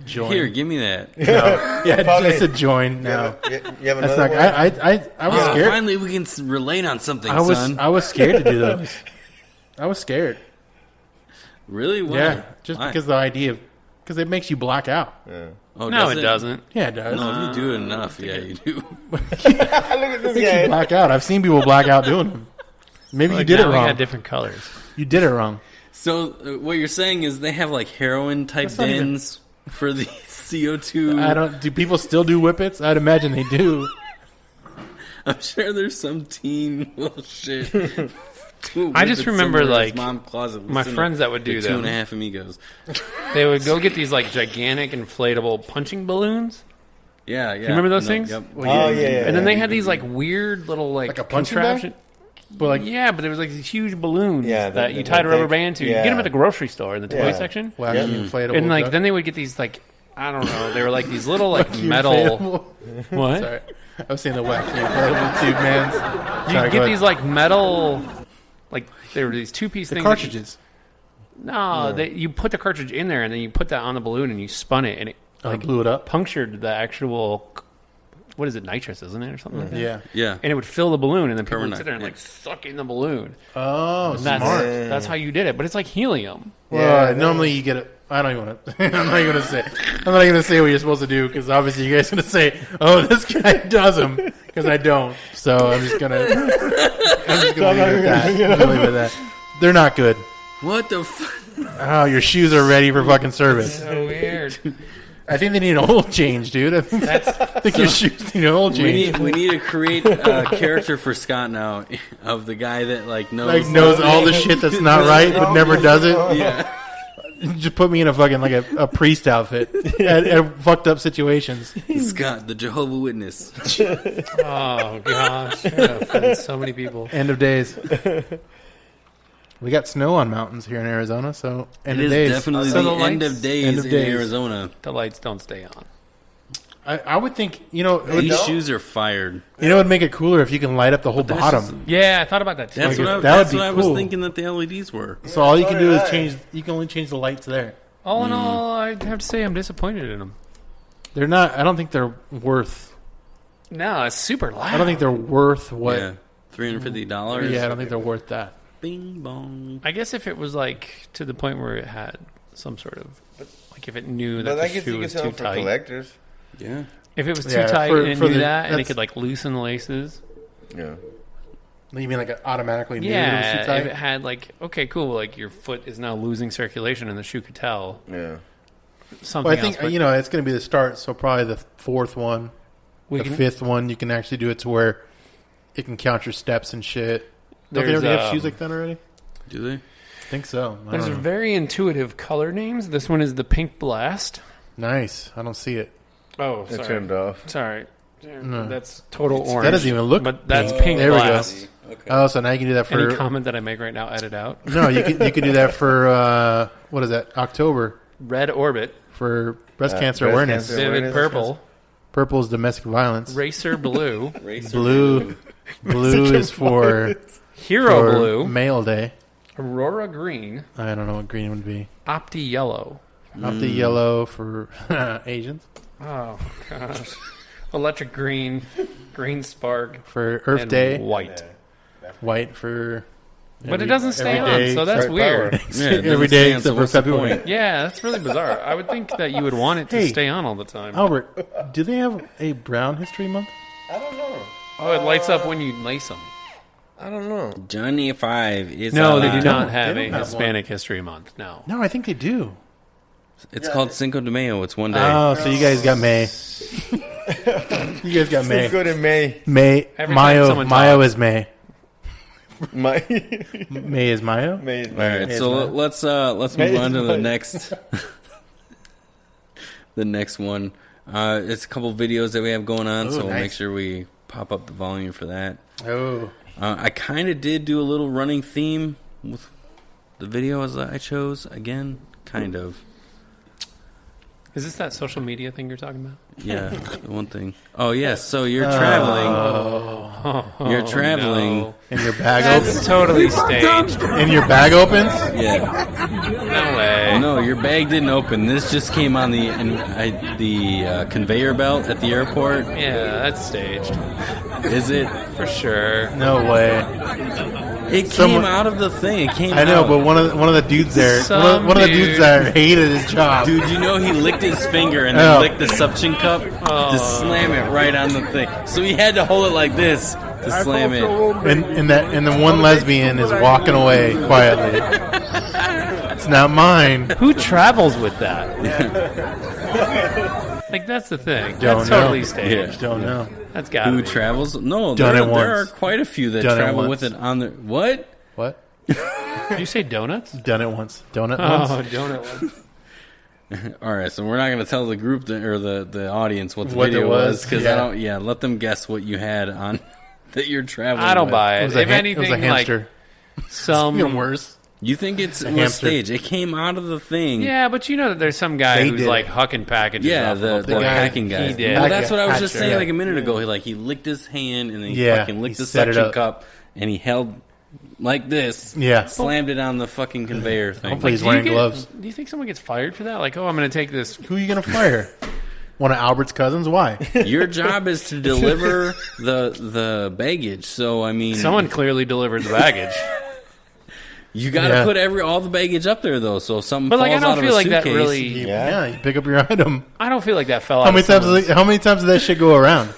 Join. Here, give me that. No. Yeah, Probably. I said join. No, You have that's another not. one? I was scared. Finally, we can relate on something, son. I was scared to do those. I was scared. Really? Why? Yeah, just Why? because the idea, because it makes you black out. Yeah. Oh, No, does it doesn't. Yeah, it does. No, if you do it enough, yeah, you do. Look at this You guy. black out. I've seen people black out doing them. Maybe you did it now we wrong. got different colors. You did it wrong. So what you're saying is they have like heroin type That's not even- dens for the CO2. I don't. Do people still do whippets? I'd imagine they do. I'm sure there's some teen little shit. I just remember, like, mom closet. my friends that would do the them. 2.5 Amigos. They would go get these like gigantic inflatable punching balloons, Yeah, yeah. you remember those No, things? Yep. Oh, yeah. and then they had these like weird little like Like a punching contraption. But like Yeah, but there was like these huge balloons Yeah, that you tied a rubber band to. You yeah. get them at the grogrocery store in the toy Yeah. section, wacky inflatable. and like duck. then they would get these like I don't know, they were like these little like Wacky metal. inflatable. What? Sorry, I was saying the wacky inflatable tube mans. You Sorry, go get ahead. these like metal, like there were these two-piece the things. cartridges. No, you put the cartridge in there and then you put that on the balloon and you spun it and it I blew it up. punctured the actual. What is it? Nitrous, isn't it, or something like that? Yeah. Yeah. And it would fill the balloon, and then people would Permanent, sit there and yeah. like suck in the balloon. Oh, And that's smart. that's how you did it, but it's like helium. Well, Yeah, normally you get it. I don't even want to. I'm not even going to say. I'm not even going to say what you're supposed to do because obviously you guys are going to say, "Oh, this guy does them," because I don't. So I'm just gonna. I'm just gonna leave it at that. I'm gonna leave it at that. They're not good. What the? Oh, your shoes are ready for fucking service. So weird. I think they need an oil change, dude. I think your shoes need an oil change. We need to create a character for Scott now of the guy that like knows All the shit that's not right but never does it. Yeah. Just put me in a fucking like a priest outfit at fucked up situations. Scott, the Jehovah Witness. Oh gosh, I offended so many people. End of days. We got snow on mountains here in Arizona, so end It of is days. definitely So the the end lights- of days End of in days. Arizona. The lights don't stay on. I would think it would, These shoes are fired. it'd make it cooler if you can light up the whole That's bottom. Yeah, I thought about that too. That's Like, what I, that would that's be what I was cool. thinking that the LEDs were. So all you can do is Alright. change. You can only change the lights there. All in all, I'd have to say I'm disappointed in them. They're not. I don't think they're worth. No, it's super loud. I don't think they're worth what. Yeah, $350. Yeah, I don't think they're worth that. Bing bong. I guess if it was like to the point where it had some sort of like if it knew that But the I guess shoe you can was sell too them for tight. collectors. Yeah. If it was too Yeah, tight for- and it for knew the- that, and it that's- could like loosen the laces. Yeah. You mean like it automatically knew it was too Yeah, tight? if it had like okay, cool, like your foot is now losing circulation and the shoe could tell Yeah. something. Well, I think else, but it's going to be the start. So probably the fourth one, we the can, fifth one, you can actually do it to where it can count your steps and shit. Don't they There's, already have shoes like that already? Do they? I think so. I There's don't know. very intuitive color names. This one is the Pink Blast. Nice. I don't see it. Oh, It turned off. Sorry. No. That's total orange. That doesn't even look. But that's pink. Pink There we go. Blast. Okay. Oh, so now you can do that for. Any comment that I make right now, edit out. No, you can do that for what is that? October Red Orbit, for breast cancer breast awareness. cancer. Vivid awareness, Purple, Purple is domestic violence. Racer Blue, Blue is for Hero for Blue, male day. Aurora Green, I don't know what green would be. Opti Yellow. Not the yellow for Asians. Oh gosh. Electric Green, Green Spark, For Earth and Day, White. white for. But it doesn't stay every on, day so that's Start weird. power. Yeah, it every doesn't day stand, so except for what's the February. point? Yeah, that's really bizarre. I would think that you would want it to Hey. stay on all the time. Albert, do they have a Brown History Month? I don't know. Oh, it lights up when you lace them. I don't know. Johnny 5 is No, they do alive. not have They a don't have Hispanic History Month. No. No, I think they do. It's called Cinco de Mayo. It's one day. Oh, so you guys got May. You guys got May. Good in May. May. Every time Mayo. someone Mayo talks. is May. My May is Mayo. May. All right, May so is let's May move is on to the fine. next the next one. It's a couple videos that we have going on, Ooh, so we'll nice. make sure we pop up the volume for that. Oh, I kind of did do a little running theme with the videos that I chose. Again, kind of. Is this that social media thing you're talking about? Yeah, the one thing. Oh yes, so you're traveling. You're traveling. No. And your bag That's opens. totally staged. And your bag opens. Yeah. No way. No, your bag didn't open. This just came on the conveyor belt at the airport. Yeah, that's staged. Is it? For sure. No way. It came out of the thing. It came. I know, out. but one of the dudes there, one of the dudes there hated his job. Dude, you know he licked his finger and then licked the suction cup to slam it right on the thing. So he had to hold it like this to slam it. And the one lesbian is walking away quietly. It's not mine. Who travels with that? Like, that's the thing. That's totally staged. Don't know. That's got Who travels? No, Done there it once. are quite a few that Done it travel once. with it on their... What? What? Did you say donuts? Done it once. Donut Oh, once. donut one. All right, so we're not going to tell the group or the audience what the What video it was, because yeah. I don't. Yeah, let them guess what you had on that you're traveling. I don't with. buy It it. was If it anything, was a hamster. like some... Even worse. You think it was hamster. staged? It came out of the thing. Yeah, but you know that there's some guy They who's did like it. hucking packages. Yeah, off the of a plane. hacking guy. He did. Well, that's what I was just Hatcher, saying yeah. like a minute ago. He licked his hand and then he Yeah, fucking licked he the set it suction up. cup and he held like this. Yeah. Slammed it on the fucking conveyor thing. Hopefully he's Do you wearing get- gloves. Do you think someone gets fired for that? Like, oh, I'm going to take this. Who are you going to fire? One of Albert's cousins? Why? Your job is to deliver the baggage. So I mean, Someone clearly delivered the baggage. you got to Yeah. put all the baggage up there though. So if something But falls like, I out don't of feel a like that suitcase, really. Yeah, you pick up your item. I don't feel like that fell out. How many of times? someone's- How many times did that shit go around?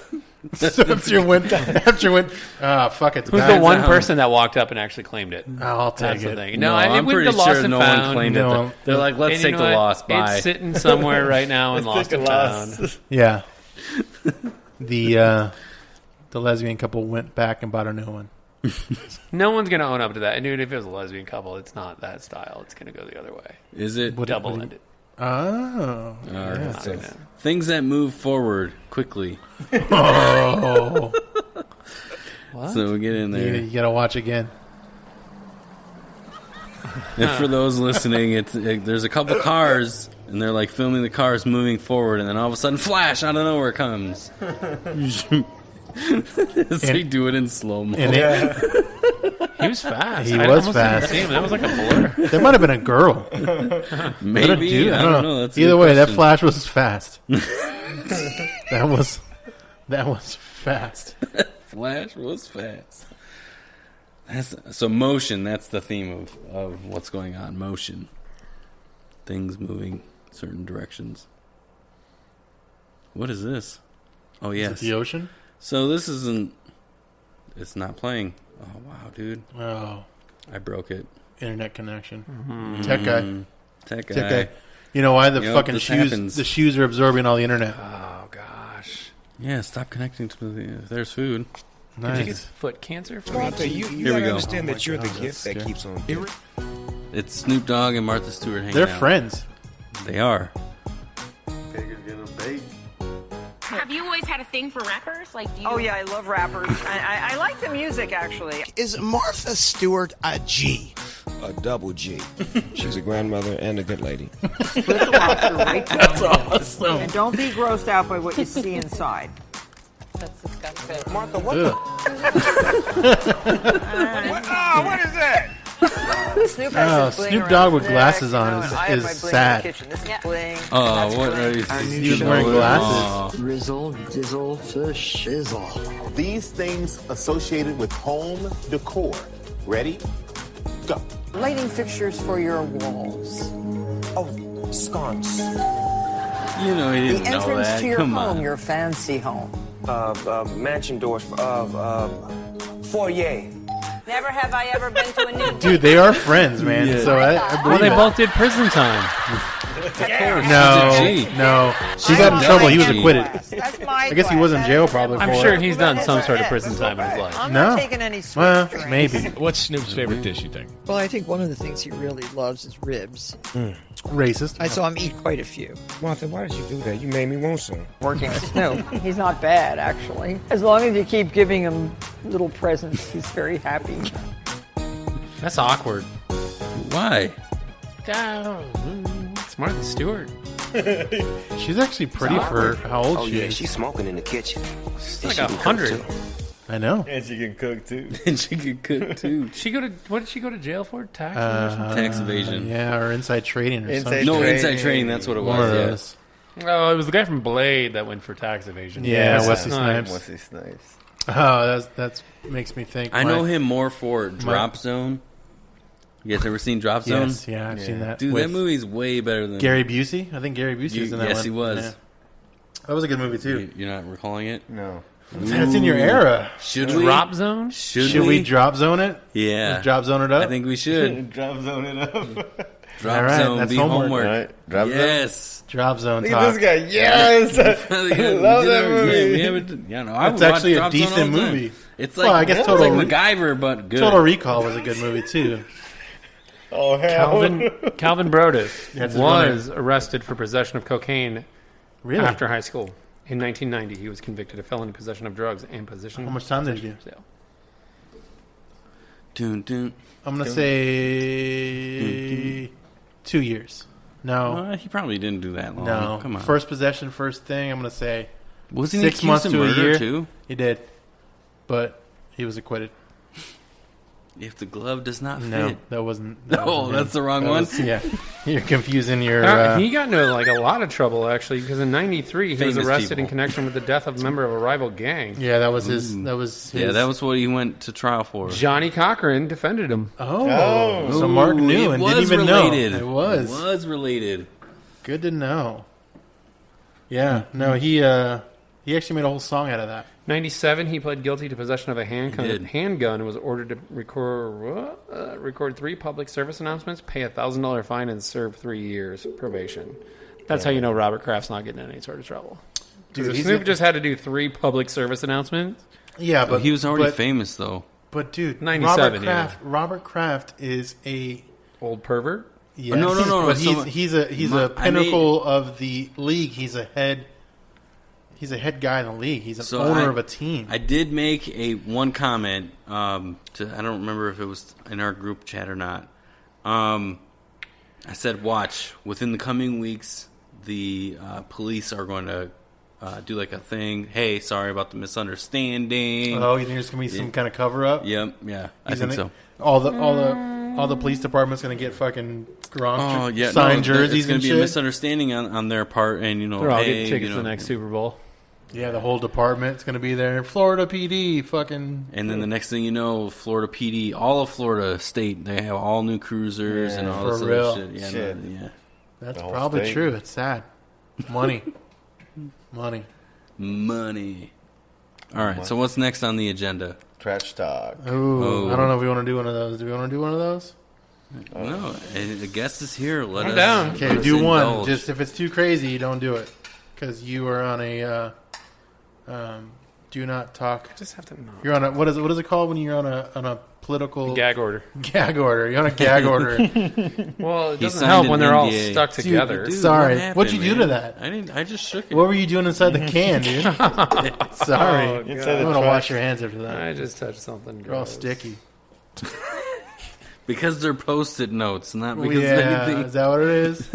So after you went, fuck it. Who's the one person that walked up and actually claimed it? I'll That's take the it. thing. No, No, it I'm went pretty to lost sure and no found. one claimed No. it. They're like, let's And you take know the what? loss. Bye. It's sitting somewhere right now and lost and found. Yeah. The lesbian couple went back and bought a new one. No one's gonna own up to that. And dude, if it was a lesbian couple, it's not that style. It's gonna go the other way. Is it? Double ended. Oh. Things that move forward quickly. Oh. So we get in there. You gotta watch again. And for those listening, there's a couple cars, and they're like filming the cars moving forward, and then all of a sudden, flash out of nowhere comes. They do it in slow mo. And He was fast. He I was almost fast. didn't see him. That was like a blur. there might have been a girl. Maybe Dude, I don't know. That's a Either good way, that question. flash was fast. that was fast. Flash was fast. So motion. That's the theme of what's going on. Motion. Things moving certain directions. What is this? Oh Is yes. it the ocean? So this isn't. It's not playing. Oh wow, dude! Oh, I broke it. internet connection. Tech guy. Tech guy. Tech guy. You know why the Yep, fucking this shoes? happens. The shoes are absorbing all the internet. Oh gosh. Yeah, stop connecting to the. There's food. Did you get Nice. foot cancer? From Martha, you Here we gotta go. understand that you're the God, gift that's that keeps on giving. It's Snoop Dogg and Martha Stewart hanging They're out. friends. They are. Have you always had a thing for rappers? Like, do you? Oh yeah, I love rappers. I like the music actually. Is Martha Stewart a G? A double G. She's a grandmother and a good lady. Put the lobster right down. That's awesome. And don't be grossed out by what you see inside. That's disgusting. Martha, what? Ugh. What is that? Snoop Oh, has his bling Snoop around Dogg his with neck, glasses you on know, is- and I have is my bling sad. In the kitchen. This is bling. Oh, That's what bling. are you? He was wearing glasses. Drizzle, dizzle, to shizzle. These things associated with home decor. Ready? Go. Lighting fixtures for your walls. Oh, sconce. You know he The didn't know entrance that. to your Come home, on. your fancy home. Mansion doors. Foyer. Never have I ever been to a new. Dude, they are friends, man. Yeah. So I Well, believe they it. both did prison time. No, She's a G. no. He got in trouble. He was acquitted. That's my I guess he was in jail probably I'm for sure it. he's done some sort of prison time in his life. I'm No. not taking any sweet Well, drinks. maybe. What's Snoop's favorite dish, you think? Well, I think one of the things he really loves is ribs. Racist. I saw him eat quite a few. Martha, why did you do that? You made me want some. Working with Snoop. He's not bad, actually. As long as you keep giving him little presents, he's very happy. That's awkward. Why? It's Martha Stewart. She's actually pretty for how old she is. She's smoking in the kitchen. She's like 100. I know. And she can cook too. And she can cook too. What did she go to jail for? Tax tax evasion. Yeah, or inside trading or something. No, inside trading. That's what it was. Oh, it was the guy from Blade that went for tax evasion. Yeah, Wesley Snipes. Wesley Snipes. Oh, that makes me think. I know him more for Drop Zone. You guys ever seen Drop Zone? Yes, yeah, I've seen that. Dude, that movie's way better than Gary Busey. I think Gary Busey was in that one. Yes, he was. Yeah. That was a good movie too. You're not recalling it? No. That's in your era. Should we? Drop Zone? Should we drop zone it? Yeah. Let's drop zone it up? I think we should. Drop zone it up. Drop Zone, that's be homework. Right. Drop Yes. Drop Zone Look talk. at this guy. Yes. I love that movie. That's actually a decent movie. It's like, I guess it's Total like MacGyver, but good. Total Recall was a good movie too. Oh, hell. Calvin Brodus was arrested for possession of cocaine after high school. In 1990, he was convicted of felony possession of drugs and possession. How much time did you do? Dun. I'm going to say 2 years. No. He probably didn't do that long. No. Come on. First possession, first thing, I'm going to say Wasn't 6 he months accused to of a murder year. too? He did. But he was acquitted. If the glove does not fit. No, that wasn't. That's the wrong one? Yeah. You're confusing your... he got into like a lot of trouble, actually, because in 93, he was Famous arrested people. in connection with the death of a member of a rival gang. Yeah, that was his... Yeah, that was what he went to trial for. Johnny Cochran defended him. Oh. So Mark knew and didn't even related. know. It was. It was related. Good to know. Yeah. No, he actually made a whole song out of that. 97, he pled guilty to possession of a handgun and was ordered to record 3 public service announcements, pay a $1,000 fine, and serve 3 years probation. That's how you know Robert Kraft's not getting in any sort of trouble. Dude, Snoop just had to do 3 public service announcements. Yeah, but he was already famous though. But dude, 97, Robert Kraft is a old pervert. Yes. No. But he's a pinnacle of the league. He's a head guy in the league. He's an owner of a team. I did make one comment. I don't remember if it was in our group chat or not. I said, "Watch within the coming weeks, the police are going to do like a thing. Hey, sorry about the misunderstanding. Oh, you think there's going to be some kind of cover up? Yep. Yeah, I think so. All the police department's going to get fucking signed jerseys. It's going and to be shit. a misunderstanding on their part, and they're all getting tickets to the next Super Bowl. Yeah, the whole department's going to be there. Florida PD, fucking. And then the next thing you know, Florida PD, all of Florida State, they have all new cruisers and all this other shit. Yeah, shit. Yeah. That's probably true. It's sad. Money. Money. All right, so what's next on the agenda? Trash talk. Ooh, I don't know if we want to do one of those. Do we want to do one of those? No, the guest is here. I'm down. Okay, do one. Just if it's too crazy, you don't do it. Because you are on a do not talk. I just have to not. You're on a what is it called when you're on a political gag order? Gag order. You're on a gag order. Well, it doesn't help when they're all stuck together. Dude, sorry, what'd you do to that? I just shook it. What were you doing inside the can, dude? Sorry, Oh, I'm gonna wash your hands after that. I just touched something. They're all gross. sticky. Because they're Post-it notes, not because of anything. Is that what it is?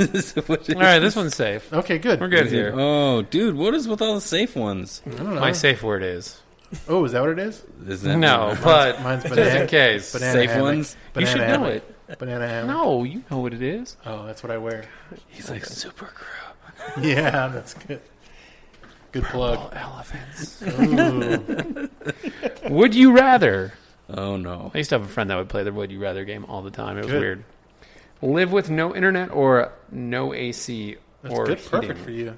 All right, this one's safe. Okay, good. We're good here. Oh, dude, what is with all the safe ones? I don't know. My safe word is. Oh, is that what it is? Is that No, but mine's just banana, in case. banana Safe hammock. ones? You should Banana know hammock. it. Banana hammock. No, you know what it is. Oh, that's what I wear. He's like super crew. Yeah, that's good. Good plug. Oh, elephants. Ooh. Would you rather? Oh no. I used to have a friend that would play the Would You Rather game all the time. It was weird. Live with no internet or no AC That's or good. heating. Perfect for you.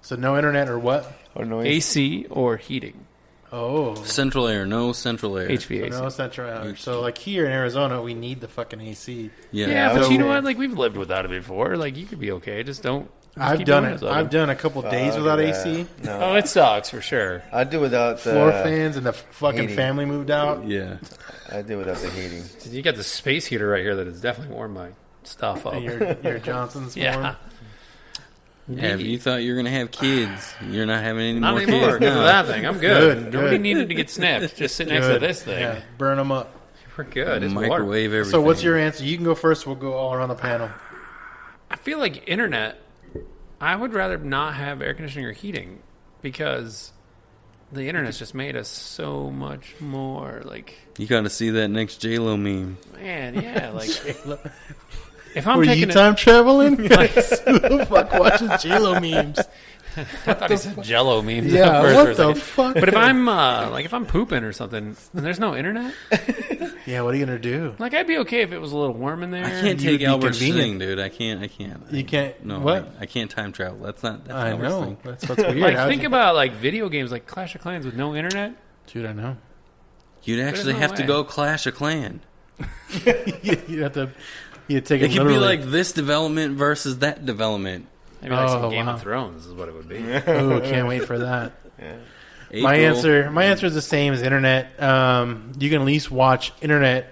So no internet or what? Or no AC or heating. Oh. Central air, no central air. HVAC. So no central air. So like here in Arizona, we need the fucking AC. Yeah, but So- you know what? Like we've lived without it before. Like you could be okay. Just don't. I've keep done doing it. I've done a couple days without AC. No. Oh, it sucks for sure. I do without the Floor fans and the fucking heating. family moved out. Yeah. I do without the heating. You got the space heater right here that is definitely warm my stuff up. And your Johnson's Yeah. Have you thought you were gonna have kids? You're not having any Not more anymore. kids Because of now. that thing. I'm good. Good, Nobody good. needed to get snipped. Just sit next to this thing. Yeah, burn them up. We're good. It's warm. Microwave everything. So what's your answer? You can go first. We'll go all around the panel. I feel like internet I would rather not have air conditioning or heating because the internet's just made us so much more. Like, you got to see that next J-Lo meme. Man, yeah, like if I'm Were taking you time traveling? Who the fuck watches J-Lo memes? I thought he said Jello memes. Yeah, what the fuck? But if I'm if I'm pooping or something and there's no internet, yeah, what are you gonna do? Like, I'd be okay if it was a little warm in there. I can't take Albert's thing, dude. I can't. You can't. No, what? I can't time travel. That's not. That's I Albert's know. thing. That's what's weird. Like, think about like video games like Clash of Clans with no internet. Dude, I know. You'd actually have to go Clash of Clan. you have to. You take it could be like this development versus that development. Maybe like some Game of Thrones is what it would be. Oh, can't wait for that. Yeah. My answer is the same as internet. You can at least watch internet.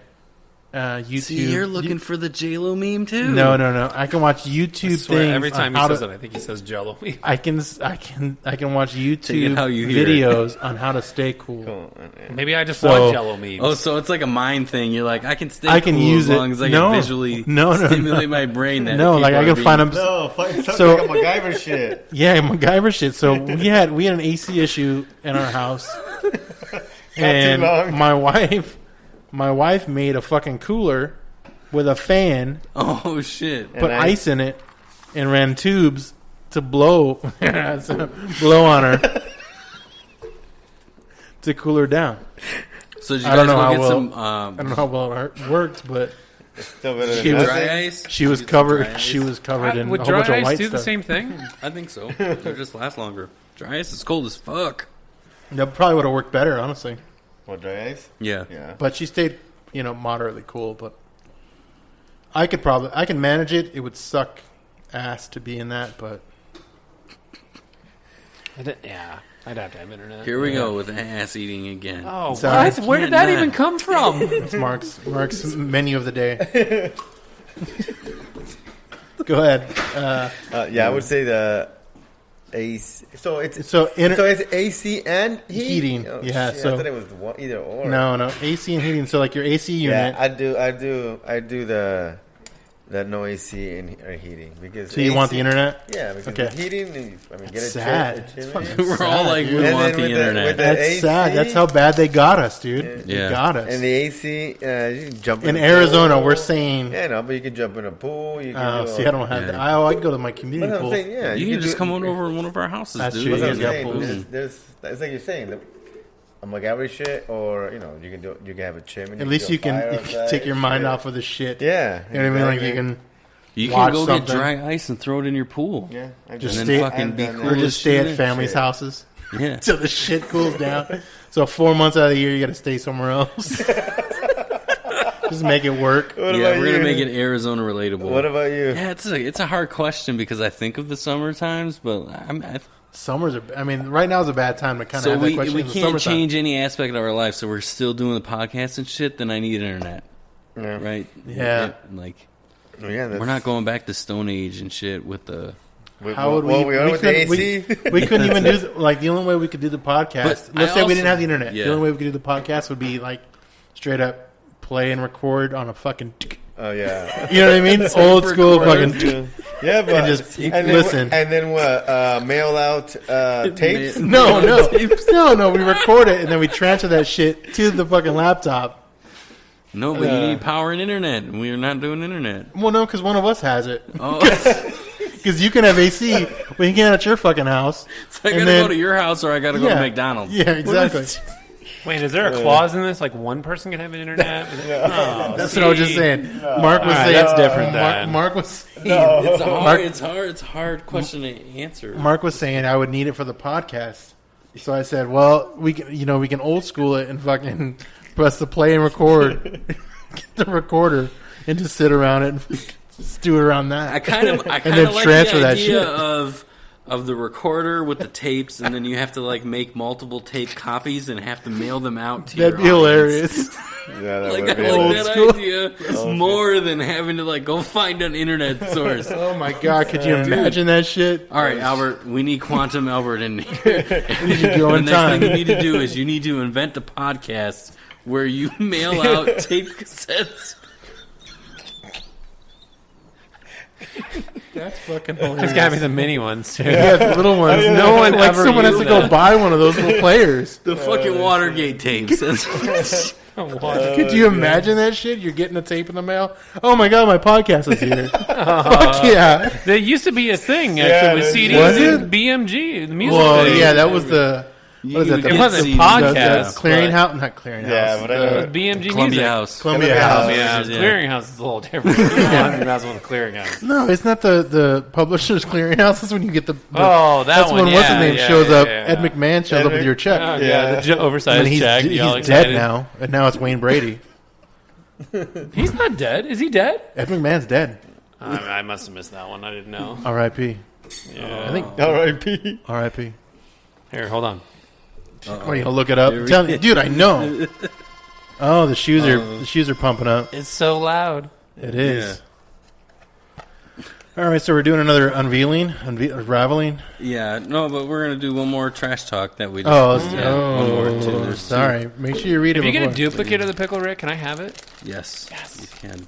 YouTube. See, you're looking for the J-Lo meme too. No. I can watch YouTube things. Every time he says it, I think he says Jello meme. I can watch YouTube videos on how to stay cool. Maybe I just watch Jello memes. Oh, so it's like a mind thing. You're like, I can stay cool use as long as I can visually stimulate my brain. That like I can find them. So MacGyver shit. Yeah, MacGyver shit. So we had an AC issue in our house, and my wife made a fucking cooler with a fan. Oh shit! Put ice in it and ran tubes to blow on her to cool her down. So did you guys go get some? I don't know how well it worked, but she was covered. She was covered in a whole bunch of white stuff. Would dry ice do the same thing? I think so. It just lasts longer. Dry ice is cold as fuck. That probably would have worked better, honestly. What, dry ice? Yeah. But she stayed, moderately cool. But I can manage it. It would suck ass to be in that, but I'd have to have internet. Here we go with ass eating again. Oh, what? Where did that even come from? It's Mark's menu of the day. Go ahead. I would say the AC. So it's AC and heating. Oh, yeah. Shit, so I thought it was either or. No, AC and heating. So like your AC unit. Yeah, I do the no AC and heating because. So you want the internet? Yeah, because the heating. Get sad. We're all like, we want the internet. That's AC, sad. That's how bad they got us, dude. Yeah. They got us. And the AC, you can jump in Arizona. We're saying. Yeah, no, but you can jump in a pool. You can see, I don't have that. I can go to my community pool. Saying, yeah, you can just come on over to one of our houses. That's dude. true. It's like you're saying. I'm like average shit, or you can have a chimney. At least you can take your mind off of the shit. Yeah, you know what I mean. Like you can. You can go get dry ice and throw it in your pool. Yeah, just stay at families' houses. Yeah, until the shit cools down. So 4 months out of the year, you got to stay somewhere else. Just make it work. We're gonna make it Arizona relatable. What about you? Yeah, it's a hard question because I think of the summer times, but summers are. I mean, right now is a bad time to kind of have that question. We can't change any aspect of our life, so we're still doing the podcast and shit. Then I need internet. Yeah. Right. Yeah. We're not going back to Stone Age and shit with the. How would we? We couldn't even do the only way we could do the podcast. Let's say we didn't have the internet. Yeah. The only way we could do the podcast would be like straight up play and record on a fucking. Oh yeah. You know what I mean? Old school fucking. Yeah, but and just listen. And then what? Mail out tapes? No. We record it and then we transfer that shit to the fucking laptop. No, but you need power and internet, and we are not doing internet. Well, no, because one of us has it. Oh. Because you can have AC when you can't at your fucking house. So I gotta go to your house, or I gotta go to McDonald's. Yeah, exactly. Wait, is there a clause in this? Like one person can have an internet? That's what I was just saying. Mark was saying that's different. Mark was saying it's a hard question to answer. Mark was saying I would need it for the podcast, so I said, well, we can old school it and fucking. Press the play and record, get the recorder, and just sit around it and stew around that. I kind of like the idea of the recorder with the tapes, and then you have to like make multiple tape copies and have to mail them out to That'd your audience. Hilarious. Yeah, I like that idea more than having to like go find an internet source. Oh my god, could you imagine that shit? All right, Albert, we need Quantum Albert in here. The next thing you need to do is you need to invent a podcast where you mail out tape cassettes. That's fucking There's hilarious. got to be the mini ones, too. Yeah, the little ones. No one like ever someone has used to go that. buy one of those little players. The fucking Watergate tapes. Could you imagine that shit? You're getting a tape in the mail. Oh my god, my podcast is here. Fuck yeah! There used to be a thing actually with CDs Was and it? BMG. The music. Well, thing. yeah, that was the. What is that? It wasn't podcast. Clearinghouse, not clearinghouse. Yeah, whatever. BMG Columbia music. House. Columbia House. Yeah, clearinghouse is a little different. You might as well clearinghouse. No, it's not the publisher's clearinghouse. It's when you get the Oh, that that's one. when what's his name shows up. Ed McMahon shows up with your check. Oh, yeah, the oversized And he's check. he's all dead excited. now, and now it's Wayne Brady. He's not dead. Is he dead? Ed McMahon's dead. I must have missed that one. I didn't know. R.I.P. Yeah. I think R.I.P. R.I.P. Here, hold on. What, you gonna look it up? Tell me, dude, I know. Oh, the shoes are pumping up. It's so loud. It is. All right, so we're doing another unraveling. Yeah, no, but we're gonna do one more trash talk that we. Just, one more too. There's sorry. two. Make sure you read it. If you get a before. duplicate of the Pickle Rick, can I have it? Yes, you can.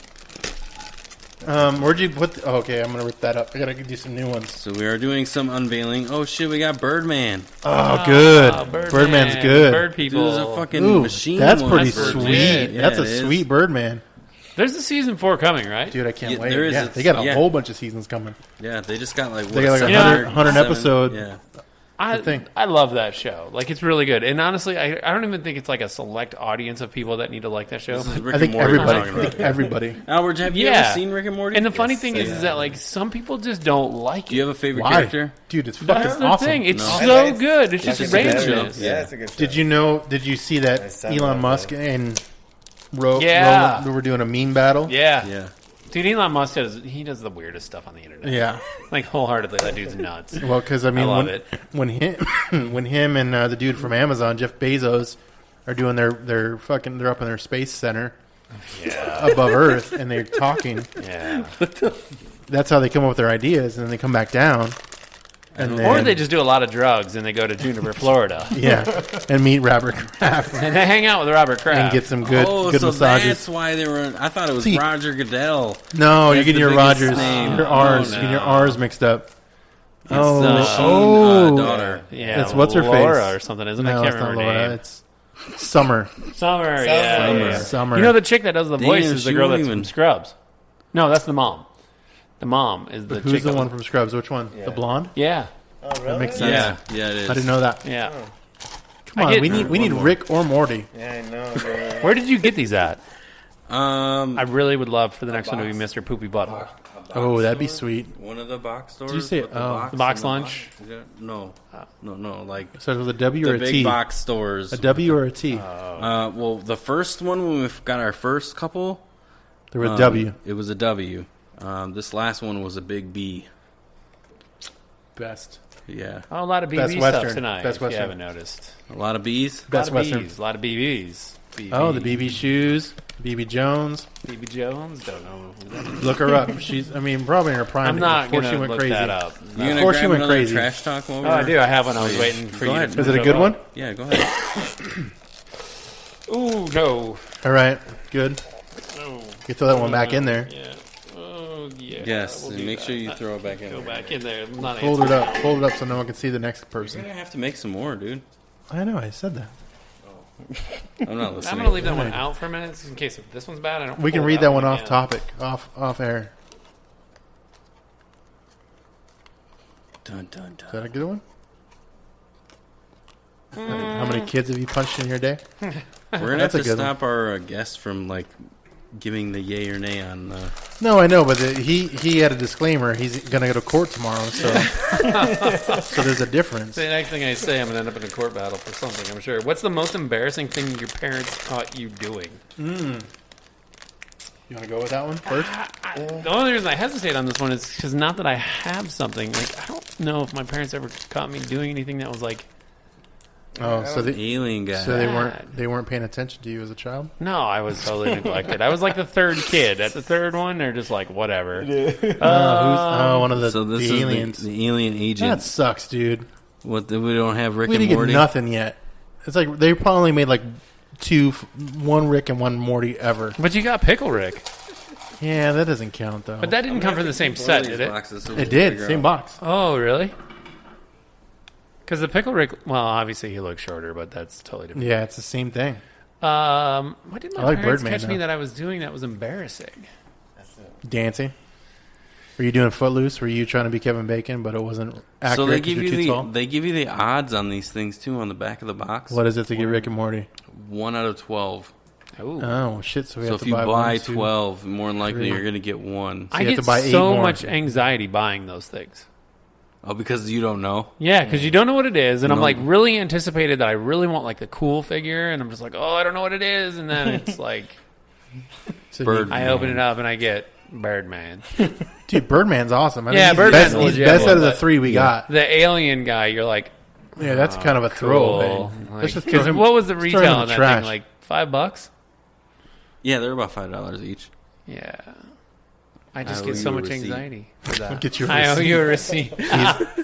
Where'd you put? Okay, I'm gonna rip that up. I gotta do some new ones. So we are doing some unveiling. Oh shit, we got Birdman. Oh, good. Birdman. Birdman's good. Bird people. Dude, there's a fucking machine. That's one. pretty That's sweet. legit. Yeah, That's a it is. sweet Birdman. There's the season 4 coming, right? Dude, I can't Yeah, wait. there is. Yeah, It's- they got a yeah. whole bunch of seasons coming. Yeah, they just got like They got like 100 episode. Yeah. I love that show. Like, it's really good. And honestly, I don't even think it's like a select audience of people that need to like that show. This is Rick I think and Morty we're everybody. talking I think about. everybody. Albert, have you ever seen Rick and Morty? And the funny thing is that like some people just don't like it. Do you have a favorite Why? character? Dude, it's fucking That's the awesome. thing. It's No. so good. It's It's just a good randomness. show. Yeah, it's a good show. Did you see that Elon Musk and Yeah. Roland were doing a meme battle? Yeah. Yeah. Dude, Elon Musk does the weirdest stuff on the internet. Yeah. Like, wholeheartedly, that dude's nuts. Well, because I mean, love when, it. when him and the dude from Amazon, Jeff Bezos, are doing their fucking, they're up in their space center, above Earth, and they're talking. Yeah. That's how they come up with their ideas, and then they come back down, and then, Or they just do a lot of drugs and they go to Juniper, Florida. and meet Robert Kraft And they hang out with Robert Kraft. and get some good so massages. that's why they were. I thought it was See- Roger Goodell. No, you're That's getting the your biggest Rogers, name. your R's, Oh, getting your no. R's mixed up. It's daughter. Yeah, It's what's her Laura face or something, isn't it? No, I can't it's not remember her Laura. name. It's Summer. Summer, yeah. Summer. You know the chick that does the voice Damn, is the she girl won't that's even- from Scrubs. No, that's the mom. The mom is the Who's chick. the one from Scrubs? Which one? The blonde? Yeah. Oh, really? That makes sense. Yeah, it is. I didn't know that. Yeah. Come on, we need Rick or Morty. Yeah, I know. Man. Where did you get these at? I I really would love for the next one to be Mr. Poopy Butthole. Oh, that'd be sweet. One of the box stores. Did you say- with the oh. box The box in the lunch? box? Is that- No, no. Like So with a W the or a big T? box stores. A W or a T? Well, the first one when we got our first couple, There was a W. It was a W. This last one was a big B. Best. Yeah, Oh, a lot of Best BB Western. stuff tonight. Best If you Western. haven't noticed. a lot of B's. Best a lot of Western. Bs, a lot of BBs. Oh, the BB shoes. BB Jones. BB Jones. Don't know who that is. Look her up. She's, I mean, probably in her prime. I'm not before gonna she went look crazy. that up. You gonna Before she grab went another crazy. trash talk while Oh, I we're- do. I have one. I was waiting for Go you. ahead. to Is it a show good up. one? Yeah, go ahead. Ooh, no. All right. Good. No. You throw that one back in there. Yeah. Oh, yeah. Yes, we'll and do make that. sure you throw it back in. Go there. back in there. I'm not Fold it answering. up. Fold it up so no one can see the next You're person. gonna have to make some more, dude. I know. I said that. I'm not listening. I'm going to leave that one out for a minute just in case if this one's bad. I don't We can pull read that one off again. topic, off air. Dun, dun, dun. Is that a good one? How many kids have you punched in your day? We're gonna That's a have to good one. stop our guests from like giving the yay or nay on. No, I know, but he had a disclaimer. He's gonna go to court tomorrow, so so there's a difference. The next thing I say, I'm going to end up in a court battle for something, I'm sure. What's the most embarrassing thing your parents caught you doing? You want to go with that one first? The only reason I hesitate on this one is because not that I have something. Like, I don't know if my parents ever caught me doing anything that was like, Oh, so Alien guy. they weren't paying attention to you as a child. no, I was totally neglected. I was like the third kid. At the third one, they're just like, whatever. One of the, So this the is aliens. the alien agent. That sucks, dude. What? We don't have Rick We and didn't Morty. get nothing yet. It's like they probably made like one Rick and one Morty ever. But you got Pickle Rick. Yeah, that doesn't count though. But that didn't come from the same set, did it? It did, same box. Oh, really? Because the Pickle Rick, well, obviously he looks shorter, but that's totally different. Yeah, it's the same thing. What did my I like parents Birdman catch me now. that I was doing that was embarrassing? Dancing. Were you doing Footloose? Were you trying to be Kevin Bacon, but it wasn't accurate? So they 'cause give you're you too the tall? they give you the odds on these things too on the back of the box. What is it to get Rick and Morty? 1 out of 12. Oh shit! So we So have if to you buy buy 1, 2, 12, more than likely 3. you're going to get one. I you have get to buy 8 so more. much anxiety buying those things. Oh, because you don't know? Yeah, because you don't know what it is, and I'm No. like really anticipated that I really want like the cool figure, and I'm just like, oh, I don't know what it is, and then it's like, Birdman. I open it up and I get Birdman. Dude, Birdman's awesome. I Yeah, he's Birdman's best, he's legit, best out of the but- 3 we got. The alien guy, you're like, Yeah, that's kind of a throwaway. Let's just throw Because him- what was the let's throw him in retail on the that trash. thing? Like $5? Yeah, they're about $5 each. Yeah. I just I get owe so you a much receipt. anxiety for that. Get you a I owe receipt. you a receipt.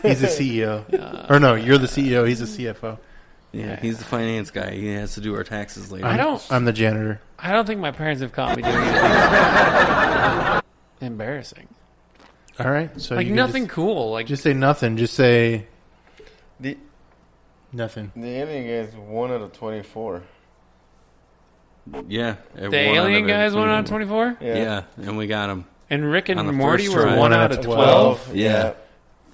He's the CEO. Or no, you're the CEO. He's the CFO. Yeah, he's the finance guy. He has to do our taxes later. I'm the janitor. I don't think my parents have caught me doing anything embarrassing. All right. So Like you can nothing just, cool. Like just say nothing. Just say The nothing. alien guy is 1 out of 24. Yeah. the alien guys 1 out of 24? Yeah, and we got him. And Rick On and the Morty first were try. 1 out of 12? Yeah.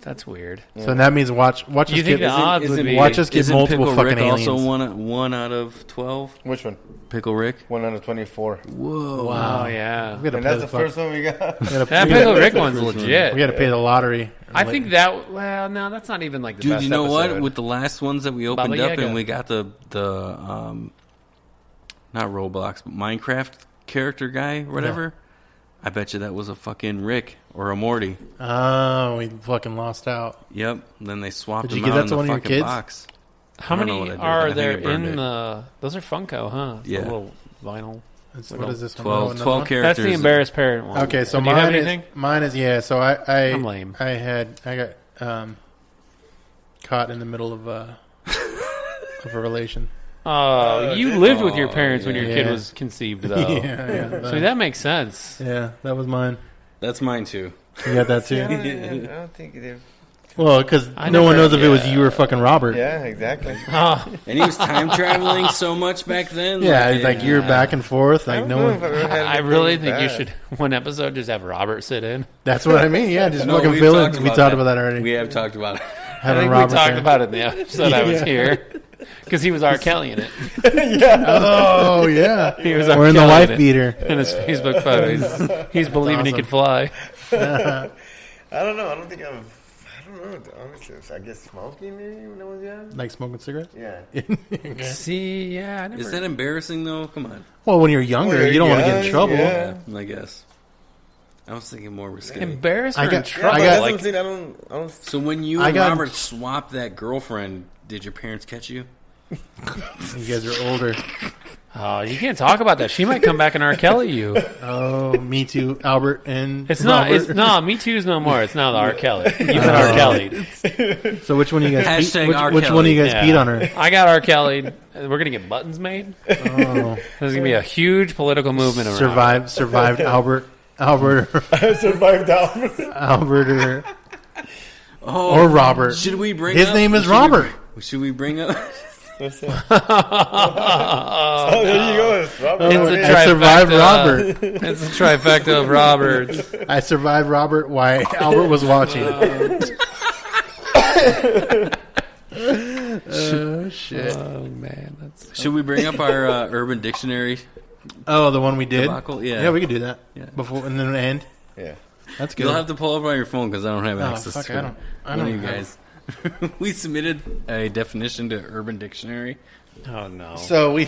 That's weird. So that means watch You us think get the odds would be... watch us get Isn't multiple Pickle fucking Rick aliens. also one out of 12? Which one? Pickle Rick? 1 out of 24. Whoa. Oh, yeah. We gotta And pay that's the first one we got. That Pickle Rick one's legit. We got to pay the lottery. I think that... Well, no, that's not even like the Dude, best you know what? episode. With the last ones that we opened Baba up Yaga. and we got the not Roblox, but Minecraft character guy or whatever, I bet you that was a fucking Rick or a Morty. Oh, we fucking lost out. Yep. Then they swapped Did you them give out that in to the one of your fucking kids? box. How I don't know many what I did. I are think there I burned in it. the... Those are Funko, huh? It's Yeah. a little vinyl. What is this? 12 characters. characters. That's the embarrassed parent one. Okay, so Do you have mine anything? is yeah. So I I'm lame. I got caught in the middle of a relation. Oh, you lived with your parents when your kid Yeah. was conceived, though. Yeah. So that makes sense. Yeah, that was mine. That's mine too. You got that too? I don't think they've... Well, because I no one never- knows if it was you or fucking Robert. Yeah, exactly. Oh, And he was time traveling so much back then. Yeah, like you're back and forth. Like no one. I really think you should one episode just have Robert sit in. That's what I mean. Yeah, just No, fucking we've fill talked in. We about talked that. about that already. We have talked about it. I Having think Robert we talked there. about it in the episode I was Yeah. here because he was RKelly in it. Oh yeah, He was wearing the RKelly wife in it. beater. In his Facebook photo, he's believing he awesome. could fly. I don't know. I don't think I've... I don't know. Honestly, I guess smoking maybe when I was young. Like smoking cigarettes. Yeah. See, yeah, I never. Is that embarrassing though? Come on. Well, when you're younger, Well, you don't want to get in young, trouble. yeah. I guess. I was thinking more risque. embarrassed I or got- in trouble? I got- That's like, what I'm saying. I don't... So when you I and got- Robert swapped that girlfriend, did your parents catch you? You guys are older. oh, you can't talk about that. She might come back and RKelly you. Oh, me too, Albert and It's not. Robert. It's no. Me too's no more. It's now the RKelly. You've been RKelly'd. So which one of you guys? Hashtag Which R. one of you Kelly. guys peed on her? I got RKelly'd. We're gonna get buttons made. Oh, There's gonna be a huge political movement around. survived Albert, I survived Albert. Albert, Oh, or Robert. Should we bring His up, name is should we- Robert. Should we bring up? That's it. Oh, there you go. It's Robert. It's a I survived trifecta. Robert. It's a trifecta of Roberts. I survived Robert while Albert was watching. Oh shit! Oh man, that's Should we bring up our Urban Dictionary? Oh, the one we did. Debacle? Yeah. Yeah, we could do that. Yeah. Before and then end. Yeah. That's good. You'll have to pull up on your phone because I don't have Oh, access fuck, to it. I One of don't you have- guys. We submitted a definition to Urban Dictionary. oh no. So I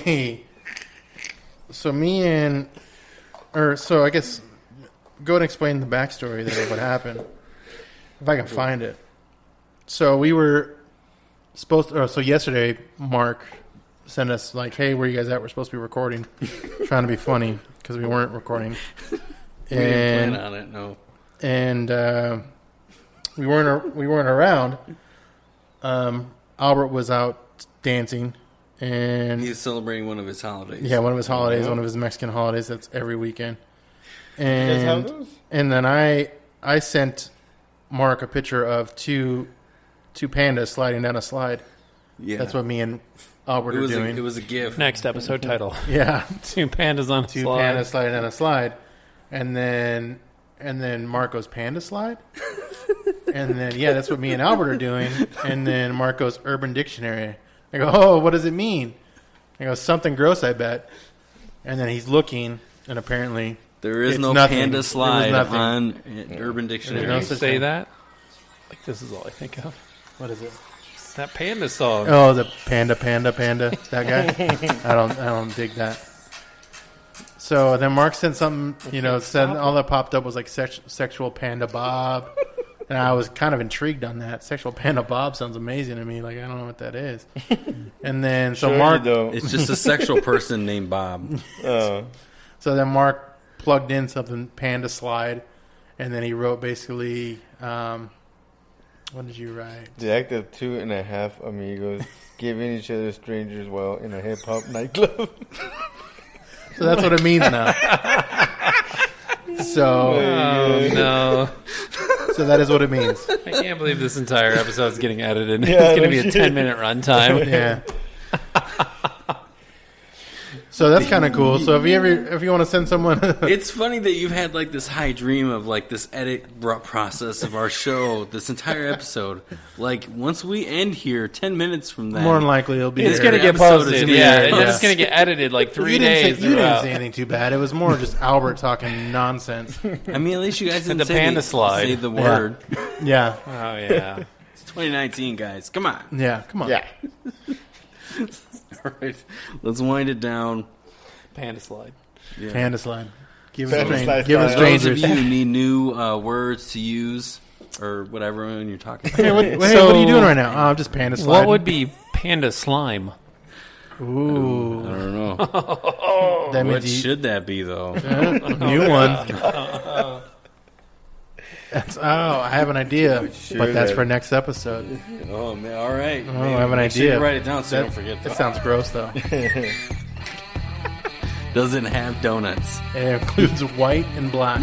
guess go and explain the backstory there of what happened, if I can find it. So we were supposed to. So yesterday, Mark sent us like, "Hey, where you guys at? We're supposed to be recording." Trying to be funny because we weren't recording, We didn't plan on it. No. and we weren't around. Albert was out dancing, and He's celebrating one of his holidays. yeah, one of his holidays, one of his Mexican holidays. That's every weekend. And then I sent Mark a picture of two pandas sliding down a slide. Yeah, that's what me and Albert are doing. It was a gift. Next episode title. Yeah, two pandas on a slide. Two pandas sliding down a slide, and then Mark goes panda slide, and then that's what me and Albert are doing. And then Mark goes Urban Dictionary. I go, oh, what does it mean? I go, something gross, I bet. And then he's looking, and apparently there is no nothing. panda slide on Urban Dictionary. Did you say that? Like, this is all I think of. What is it? That panda song. Oh, the panda. That guy. I don't dig that. So then Mark sent something. Said all that popped up was like sexual panda Bob, and I was kind of intrigued on that. Sexual panda Bob sounds amazing to me. Like, I don't know what that is. And then Mark, it's just a sexual person named Bob. So then Mark plugged in something panda slide, and then he wrote basically. What did you write? The act of 2.5 amigos giving each other strangers while in a hip hop nightclub. So that's what it means now. No. So that is what it means. I can't believe this entire episode is getting edited. It's going to be a 10-minute runtime. Yeah. So that's kind of cool. So if you want to send someone, it's funny that you've had like this high dream of like this edit process of our show, this entire episode. Like once we end here, 10 minutes from that, more than likely it'll be. It's going to get posted. It's going to get edited like 3 days. You didn't say anything too bad. It was more just Albert talking nonsense. I mean, at least you guys didn't the panda slide. Say the word. Yeah. Oh yeah. It's 2019, guys. Come on. Yeah. Come on. Yeah. All right, let's wind it down. Panda slide. Yeah. Panda slide. Give us strangers. Those of you who need new words to use or whatever when you're talking. Hey, what are you doing right now? I'm just panda slide. What would be panda slime? Ooh. I don't know. What should that be, though? New one. I have an idea, but that's for next episode. Oh, man. All right. Oh, I have an idea. Sure write it down so you don't forget. That sounds gross, though. Doesn't have donuts. It includes white and black.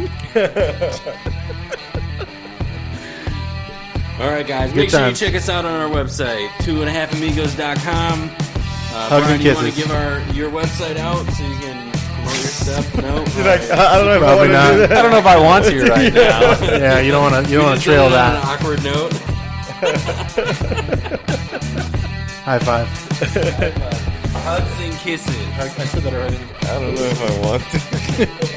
All right, guys. Make sure you check us out on our website, 2.5amigos.com. Hugs and kisses. You want to give your website out so you can promote your stuff? No. I don't know. Probably not. I don't know if I want to right now. Yeah, you don't want to trail that. On an awkward note. High five. Hugs and kisses. I said that already. I don't know if I want to.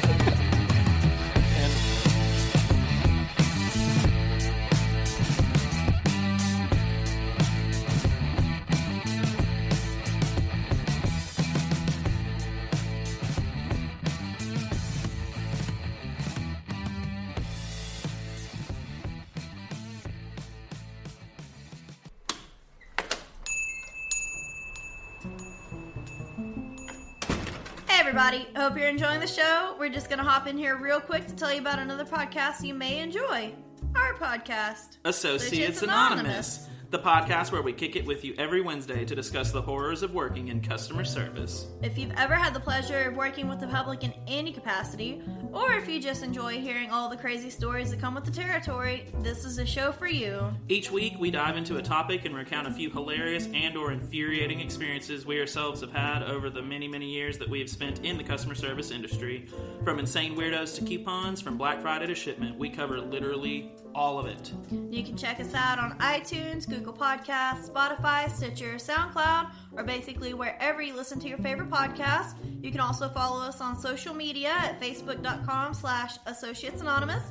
Everybody, hope you're enjoying the show. We're just going to hop in here real quick to tell you about another podcast you may enjoy. Our podcast, Associates Anonymous. The podcast where we kick it with you every Wednesday to discuss the horrors of working in customer service. If you've ever had the pleasure of working with the public in any capacity, or if you just enjoy hearing all the crazy stories that come with the territory, this is a show for you. Each week, we dive into a topic and recount a few hilarious and or infuriating experiences we ourselves have had over the many, many years that we have spent in the customer service industry. From insane weirdos to coupons, from Black Friday to shipment, we cover literally all of it. You can check us out on iTunes, Google Podcasts, Spotify, Stitcher, SoundCloud, or basically wherever you listen to your favorite podcast. You can also follow us on social media at facebook.com/Associates Anonymous,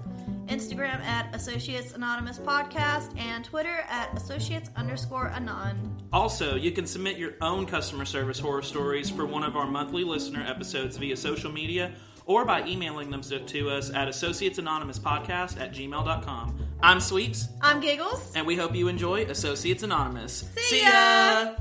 Instagram at Associates Anonymous Podcast, and Twitter at Associates_Anon. Also, you can submit your own customer service horror stories for one of our monthly listener episodes via social media or by emailing them to us at associatesanonymouspodcast@gmail.com. I'm Sweeps. I'm Giggles. And we hope you enjoy Associates Anonymous. See ya!